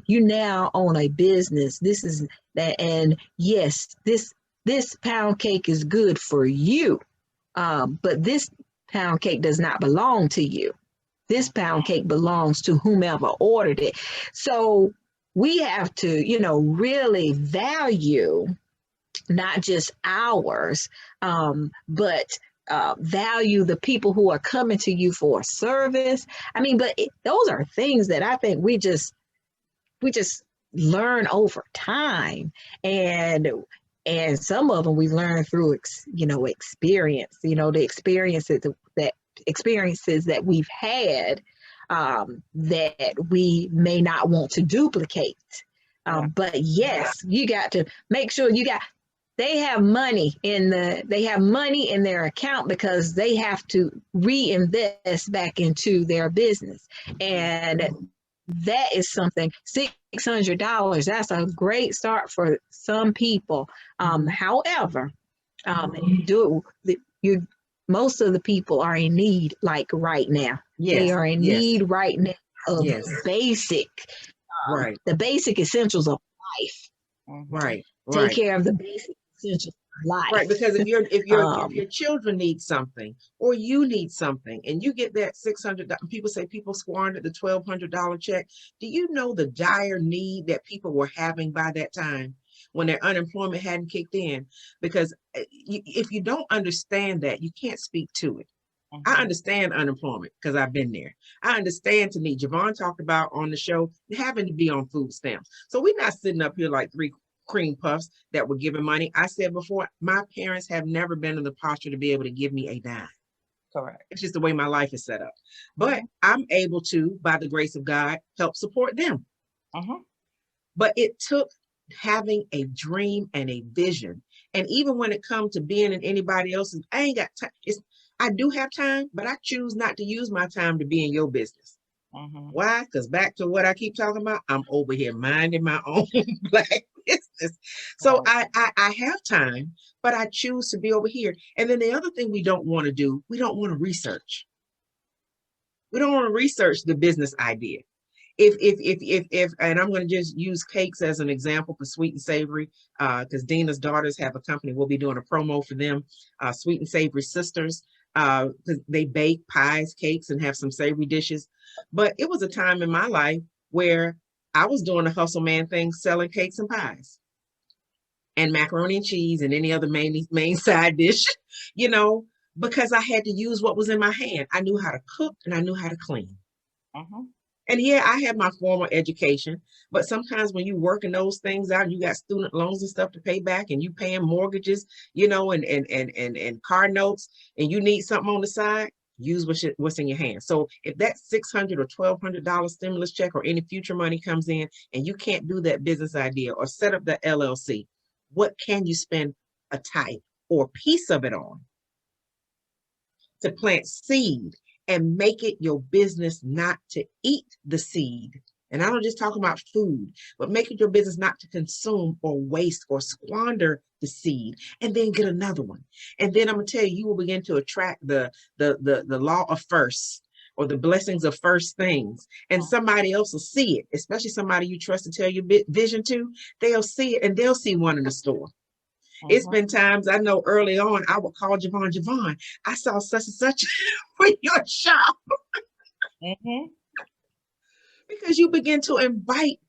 You now own a business. This is that, and yes, this pound cake is good for you, but this pound cake does not belong to you. This pound cake belongs to whomever ordered it. So we have to, really value not just ours, but value the people who are coming to you for a service. I mean, but those are things that I think we just learn over time, and some of them we learn through experience. The experiences that we've had, that we may not want to duplicate. But yes, you got to make sure they have money in their account, because they have to reinvest back into their business. And that is something, $600, that's a great start for some people. However, most of the people are in need, like right now. Yes, they are in need right now of basic, the basic essentials of life. Right. Take care of the basic essentials of life. Right, because if your children need something, or you need something, and you get that $600, people say people squandered the $1,200 check. Do you know the dire need that people were having by that time, when their unemployment hadn't kicked in? Because if you don't understand that, you can't speak to it. I understand unemployment because I've been there. I understand to need. Jovonne talked about on the show having to be on food stamps. So we're not sitting up here like three cream puffs that were giving money. I said before, my parents have never been in the posture to be able to give me a dime. Correct. It's just the way my life is set up. But I'm able to, by the grace of God, help support them. But it took having a dream and a vision. And even when it comes to being in anybody else's, I ain't got time. I do have time, but I choose not to use my time to be in your business. Why? Because back to what I keep talking about, I'm over here minding my own Black business. So I have time, but I choose to be over here. And then the other thing we don't want to do, we don't want to research. We don't want to research the business idea. If and I'm going to just use cakes as an example for Sweet and Savory, because Dina's daughters have a company. We'll be doing a promo for them, Sweet and Savory Sisters. Because they bake pies, cakes, and have some savory dishes. But it was a time in my life where I was doing the hustle man thing, selling cakes and pies and macaroni and cheese and any other main side dish, because I had to use what was in my hand. I knew how to cook and I knew how to clean. And yeah, I had my formal education, but sometimes when you working those things out, you got student loans and stuff to pay back, and you paying mortgages, and car notes, and you need something on the side, use what's in your hand. So if that $600 or $1,200 stimulus check or any future money comes in, and you can't do that business idea or set up the LLC, what can you spend a type or a piece of it on? To plant seed and make it your business not to eat the seed. And I don't just talk about food, but make it your business not to consume or waste or squander the seed, and then get another one. And then I'm gonna tell you, you will begin to attract the law of first, or the blessings of first things. And somebody else will see it, especially somebody you trust to tell your vision to. They'll see it, and they'll see one in the store. It's been times I know early on, I would call Jovonne, I saw such and such for your shop. Because you begin to invite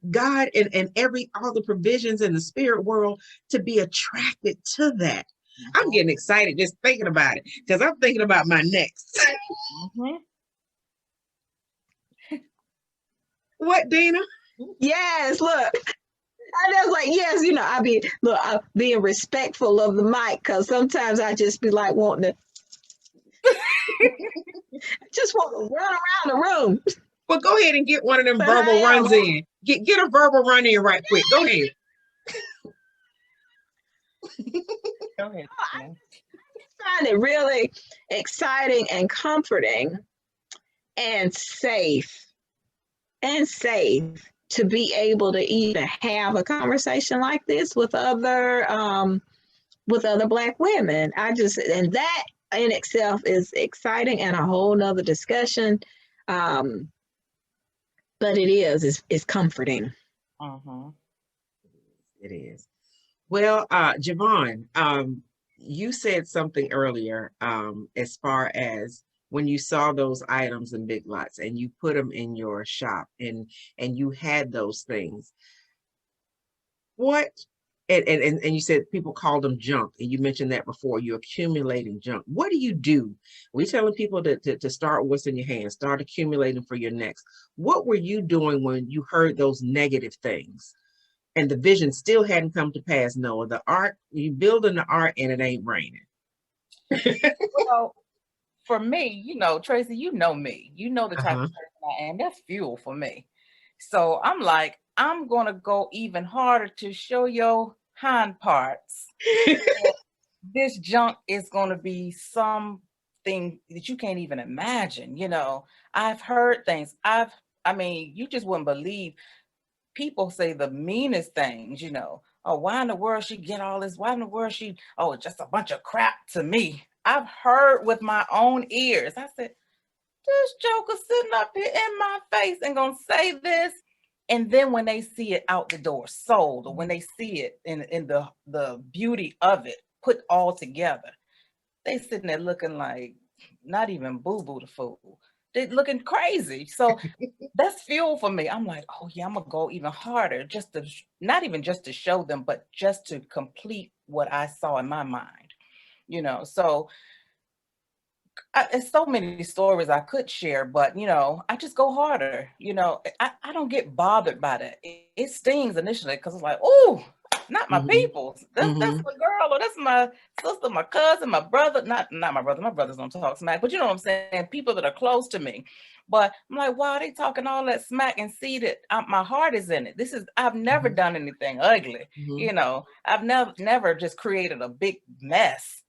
God and all the provisions in the spirit world to be attracted to that. I'm getting excited just thinking about it, because I'm thinking about my next. What, Dina? Yes, look. I was like, yes, I'm being respectful of the mic, because sometimes I just be like wanting to just want to run around the room. Well, go ahead and get one of them verbal runs in. Get a verbal run in right quick. Go ahead. Go ahead. I find it really exciting and comforting and safe to be able to even have a conversation like this with other Black women. And that in itself is exciting and a whole nother discussion. But it's comforting. Mm-hmm. It is. Well, Jovonne, you said something earlier as far as when you saw those items in Big Lots and you put them in your shop and you had those things. What and you said people called them junk, and you mentioned that before. You're accumulating junk. What do you do? We telling people to start what's in your hands, start accumulating for your next. What were you doing when you heard those negative things? And the vision still hadn't come to pass. Noah, the art, you building the art and it ain't raining. Well, for me, Tracy, you know me. You know the type of person I am. That's fuel for me. So I'm like, I'm gonna go even harder to show your hind parts. This junk is gonna be something that you can't even imagine. I've heard things. You just wouldn't believe. People say the meanest things, oh, why in the world she get all this? Why in the world it's just a bunch of crap to me. I've heard with my own ears. I said, this joker sitting up here in my face and gonna say this. And then when they see it out the door sold, or when they see it in the beauty of it put all together, they sitting there looking like not even boo-boo the fool. They looking crazy. So that's fuel for me. I'm like, oh yeah, I'm gonna go even harder, just to not even just to show them, but just to complete what I saw in my mind. So there's so many stories I could share, but I just go harder. I don't get bothered by that. It stings initially because it's like, oh, not my people. That's my girl, or that's my sister, my cousin, my brother. Not my brother. My brothers don't talk smack, but you know what I'm saying. People that are close to me. But I'm like, wow, they talking all that smack and see that my heart is in it. I've never done anything ugly. I've never just created a big mess.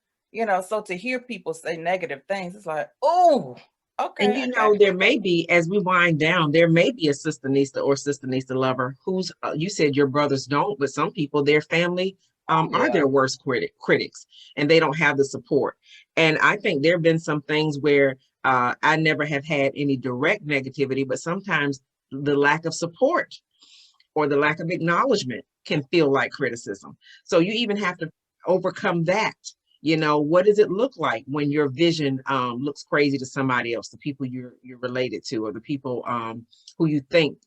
So to hear people say negative things, it's like, oh, okay. And there may be, as we wind down, there may be a sister-nista or sister-nista lover who's, you said your brothers don't, but some people, their family are their worst critics, and they don't have the support. And I think there have been some things where I never have had any direct negativity, but sometimes the lack of support or the lack of acknowledgement can feel like criticism. So you even have to overcome that. What does it look like when your vision looks crazy to somebody else, the people you're related to, or the people who you think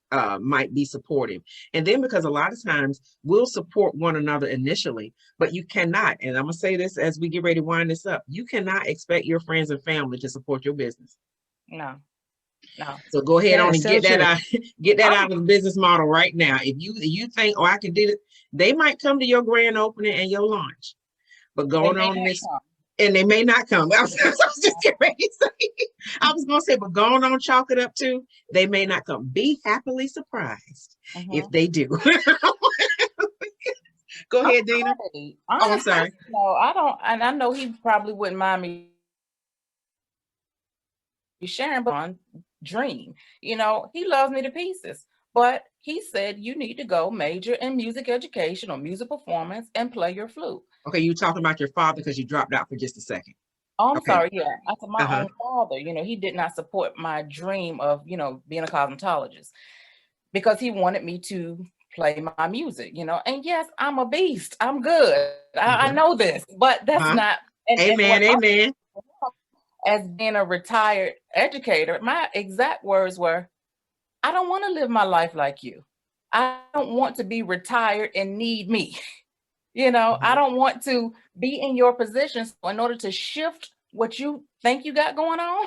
might be supportive? And then, because a lot of times we'll support one another initially, but you cannot, and I'm gonna say this as we get ready to wind this up, you cannot expect your friends and family to support your business. No. So go ahead on and get that out, out of the business model right now. If you think, oh, I can do it, they might come to your grand opening and your launch. But going on this, and they may not come. I was just getting ready to say, I was going to say, but going on, chalk it up too, they may not come. Be happily surprised if they do. Go ahead, Dina. I'm sorry. No, I don't, and I know he probably wouldn't mind me sharing, but on dream, he loves me to pieces. But he said, you need to go major in music education or music performance and play your flute. Okay, you talking about your father because you dropped out for just a second. Oh, I'm sorry. Yeah, I said my own father. He did not support my dream of being a cosmetologist because he wanted me to play my music. And yes, I'm a beast. I'm good. I know this, but that's not. Amen. As being a retired educator, my exact words were, I don't want to live my life like you. I don't want to be retired and need me. I don't want to be in your position. So in order to shift what you think you got going on,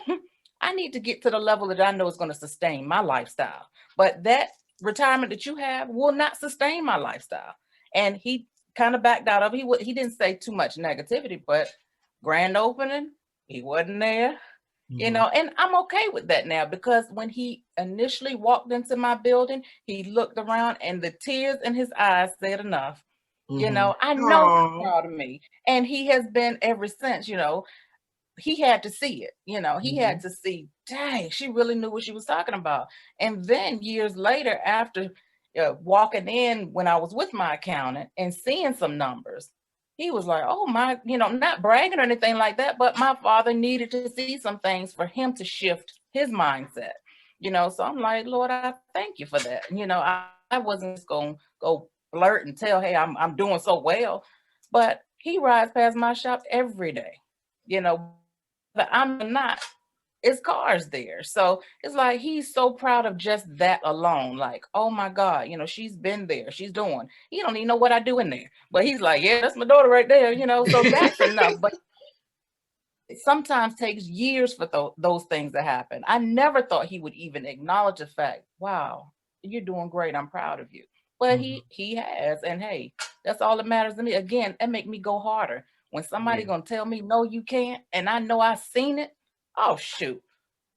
I need to get to the level that I know is going to sustain my lifestyle. But that retirement that you have will not sustain my lifestyle. And he kind of backed out of it. He didn't say too much negativity, but grand opening, he wasn't there. And I'm okay with that now, because when he initially walked into my building, he looked around and the tears in his eyes said enough. I know he's proud of me, and he has been ever since. He had to see it. He had to see, dang, she really knew what she was talking about. And then years later, after walking in when I was with my accountant and seeing some numbers. He was like, oh my, not bragging or anything like that, but my father needed to see some things for him to shift his mindset. So I'm like, Lord, I thank you for that. I wasn't just going to go blurt and tell, hey, I'm doing so well, but he rides past my shop every day, but I'm not, it's cars there. So it's like, he's so proud of just that alone. Like, oh my God, she's been there, she's doing, he don't even know what I do in there, but he's like, yeah, that's my daughter right there, so that's enough. But it sometimes takes years for those things to happen. I never thought he would even acknowledge the fact, wow, you're doing great, I'm proud of you. But he has, and hey, that's all that matters to me. Again, that make me go harder. When somebody gonna tell me, no, you can't, and I know I've seen it, oh shoot,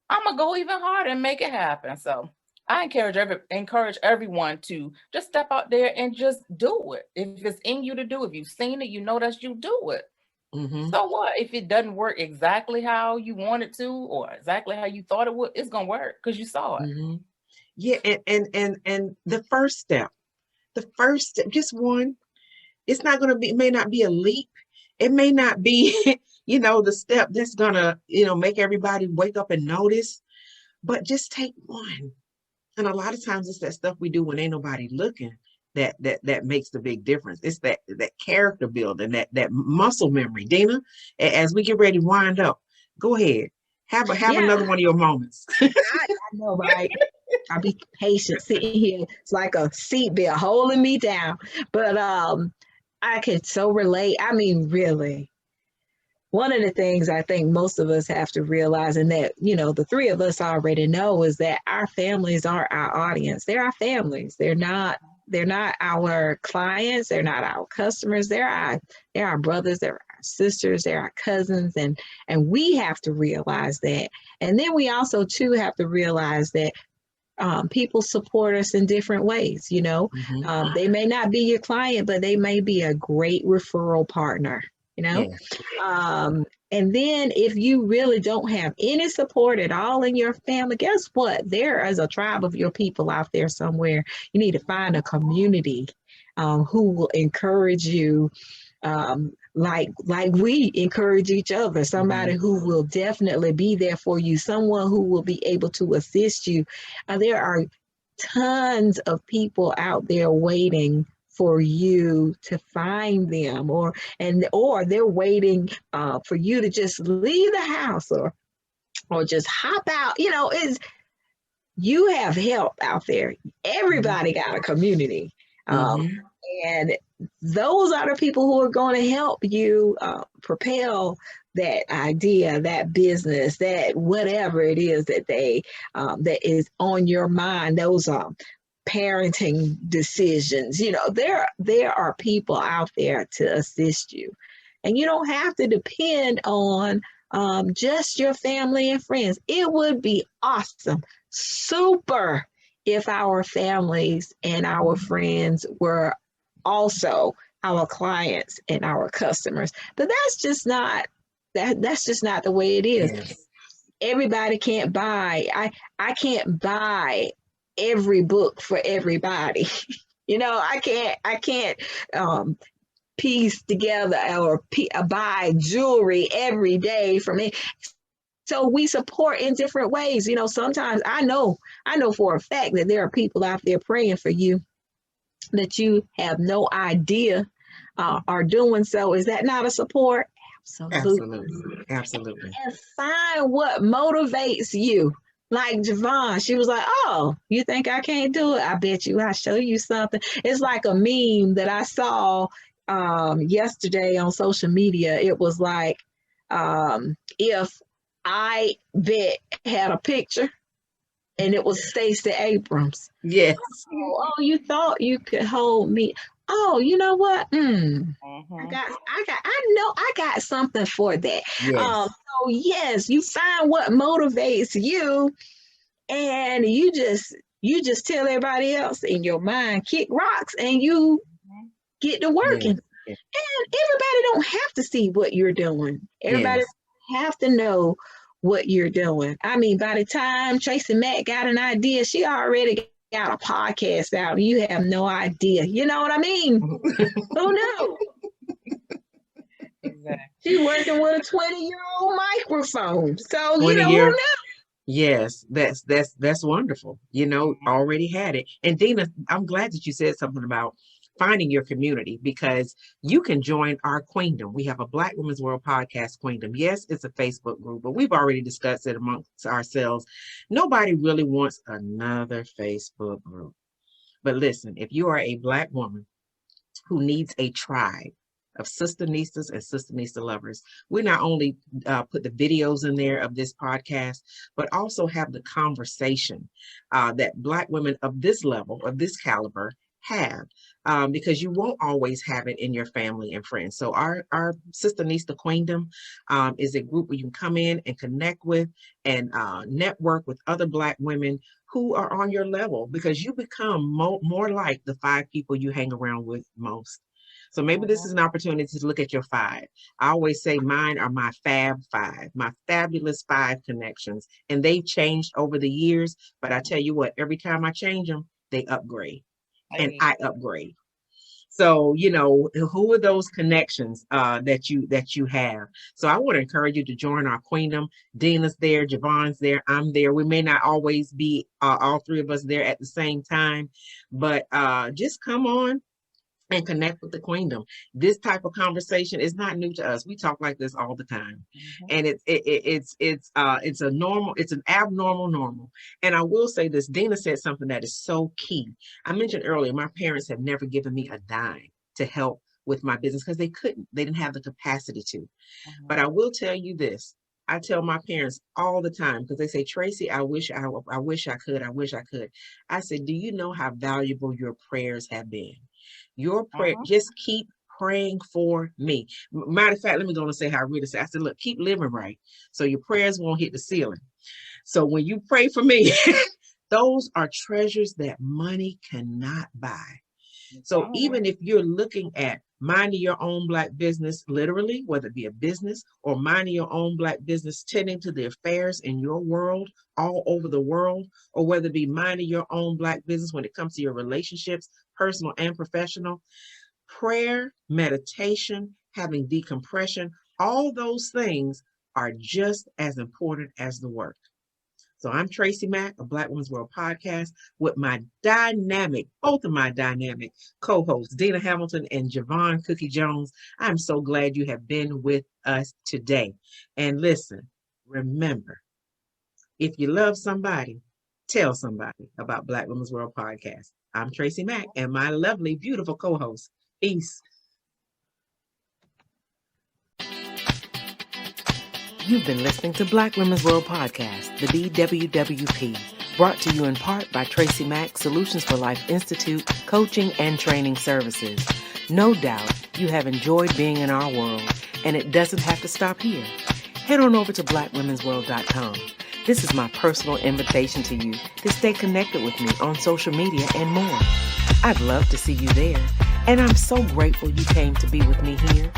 I'm gonna go even harder and make it happen. So I encourage everyone to just step out there and just do it. If it's in you to do, if you've seen it, that you do it. So what if it doesn't work exactly how you want it to, or exactly how you thought it would? It's gonna work because you saw it. Yeah, and the first step, just one. It's not gonna be. It may not be a leap. It may not be, the step that's gonna, make everybody wake up and notice. But just take one. And a lot of times it's that stuff we do when ain't nobody looking that makes the big difference. It's that character building, that muscle memory. Dina, as we get ready to wind up, go ahead. Have another one of your moments. I know, right? I'll be patient sitting here. It's like a seatbelt holding me down. But I could so relate. I mean, really. One of the things I think most of us have to realize, and that, the three of us already know, is that our families aren't our audience. They're our families. They're not our clients. They're not our customers. They're our brothers. They're our sisters. They're our cousins. And we have to realize that. And then we also, too, have to realize that people support us in different ways. They may not be your client, but they may be a great referral partner. And then if you really don't have any support at all in your family, guess what? There is a tribe of your people out there somewhere. You need to find a community who will encourage you, like we encourage each other. Somebody who will definitely be there for you. Someone who will be able to assist you. There are tons of people out there waiting for you to find them, or they're waiting for you to just leave the house or just hop out. You have help out there. Everybody got a community. And those are the people who are going to help you propel that idea, that business, that whatever it is that that is on your mind. Those parenting decisions. There are people out there to assist you, and you don't have to depend on just your family and friends. It would be awesome, super, if our families and our friends were also our clients and our customers. But that's just not the way it is. Yes. Everybody can't buy. I can't buy every book for everybody. I can't piece together or buy jewelry every day from it. So we support in different ways. Sometimes I know for a fact that there are people out there praying for you that you have no idea are doing so. Is that not a support? Absolutely. And find what motivates you. Like Jovonne, she was like, oh, you think I can't do it? I bet you I'll show you something. It's like a meme that I saw yesterday on social media. It was like, if I Bet had a picture and it was Stacey Abrams. Yes. Oh, you thought you could hold me. Oh, you know what? I got something for that. Yes. So yes, you find what motivates you, and you just tell everybody else in your mind, kick rocks, and you get to working. Yes. And everybody don't have to see what you're doing. Everybody have to know what you're doing. I mean, by the time TracyMac got an idea, she already got a podcast out. You have no idea. You know what I mean? Who knew? Exactly. She's working with a 20-year-old microphone. So, 20 who years. knew? Yes, that's wonderful. Already had it. And Deanna, I'm glad that you said something about finding your community, because you can join our queendom. We have a Black Women's World Podcast Queendom. Yes, it's a Facebook group, but we've already discussed it amongst ourselves. Nobody really wants another Facebook group. But listen, if you are a Black woman who needs a tribe of Sisternistas and Sisternista lovers, we not only put the videos in there of this podcast, but also have the conversation that Black women of this level, of this caliber, have, because you won't always have it in your family and friends. So our Sisternista Queendom is a group where you can come in and connect with and network with other Black women who are on your level, because you become more like the 5 people you hang around with most. So maybe this is an opportunity to look at your 5. I always say mine are my Fab 5, my fabulous 5 connections. And they've changed over the years. But I tell you what, every time I change them, they upgrade. And I upgrade. So, who are those connections that you have? So I want to encourage you to join our queendom. Deanna's there, Jovonne's there, I'm there. We may not always be all 3 of us there at the same time, but just come on and connect with the queendom. This type of conversation is not new to us. We talk like this all the time. And it's an abnormal normal. And I will say this, Deanna said something that is so key. I mentioned earlier, my parents have never given me a dime to help with my business because they didn't have the capacity to. But I will tell you this. I tell my parents all the time, because they say, Tracy, I wish I could. I said, do you know how valuable your prayers have been? Your prayer, just keep praying for me. Matter of fact, let me go and say how I really say. I said, look, keep living right, so your prayers won't hit the ceiling. So when you pray for me, those are treasures that money cannot buy. So even if you're looking at minding your own Black business, literally, whether it be a business, or minding your own Black business, tending to the affairs in your world, all over the world, or whether it be minding your own Black business when it comes to your relationships, personal and professional, prayer, meditation, having decompression, all those things are just as important as the work. So I'm TracyMac, a Black Women's World Podcast, with both of my dynamic co-hosts, Deanna Hamilton and Jovonne Cookie Jones. I'm so glad you have been with us today. And listen, remember, if you love somebody, tell somebody about Black Women's World Podcast. I'm TracyMac and my lovely, beautiful co-host. Peace. You've been listening to Black Women's World Podcast, the BWWP, brought to you in part by TracyMac Solutions for Life Institute, coaching and training services. No doubt you have enjoyed being in our world, and it doesn't have to stop here. Head on over to blackwomensworld.com. This is my personal invitation to you to stay connected with me on social media and more. I'd love to see you there, and I'm so grateful you came to be with me here.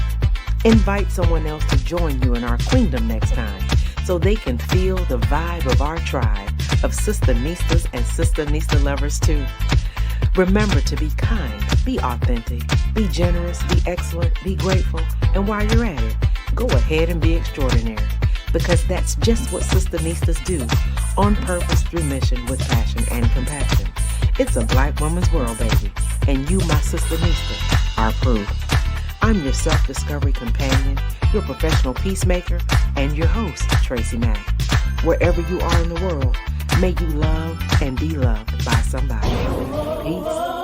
Invite someone else to join you in our queendom next time, so they can feel the vibe of our tribe of Sisternistas and Sisternista lovers too. Remember to be kind, be authentic, be generous, be excellent, be grateful, and while you're at it, go ahead and be extraordinary, because that's just what Sisternistas do, on purpose, through mission, with passion and compassion. It's a Black woman's world, baby, and you, my Sisternista, are proof. I'm your self-discovery companion, your professional peacemaker, and your host, TracyMac. Wherever you are in the world, may you love and be loved by somebody. Peace.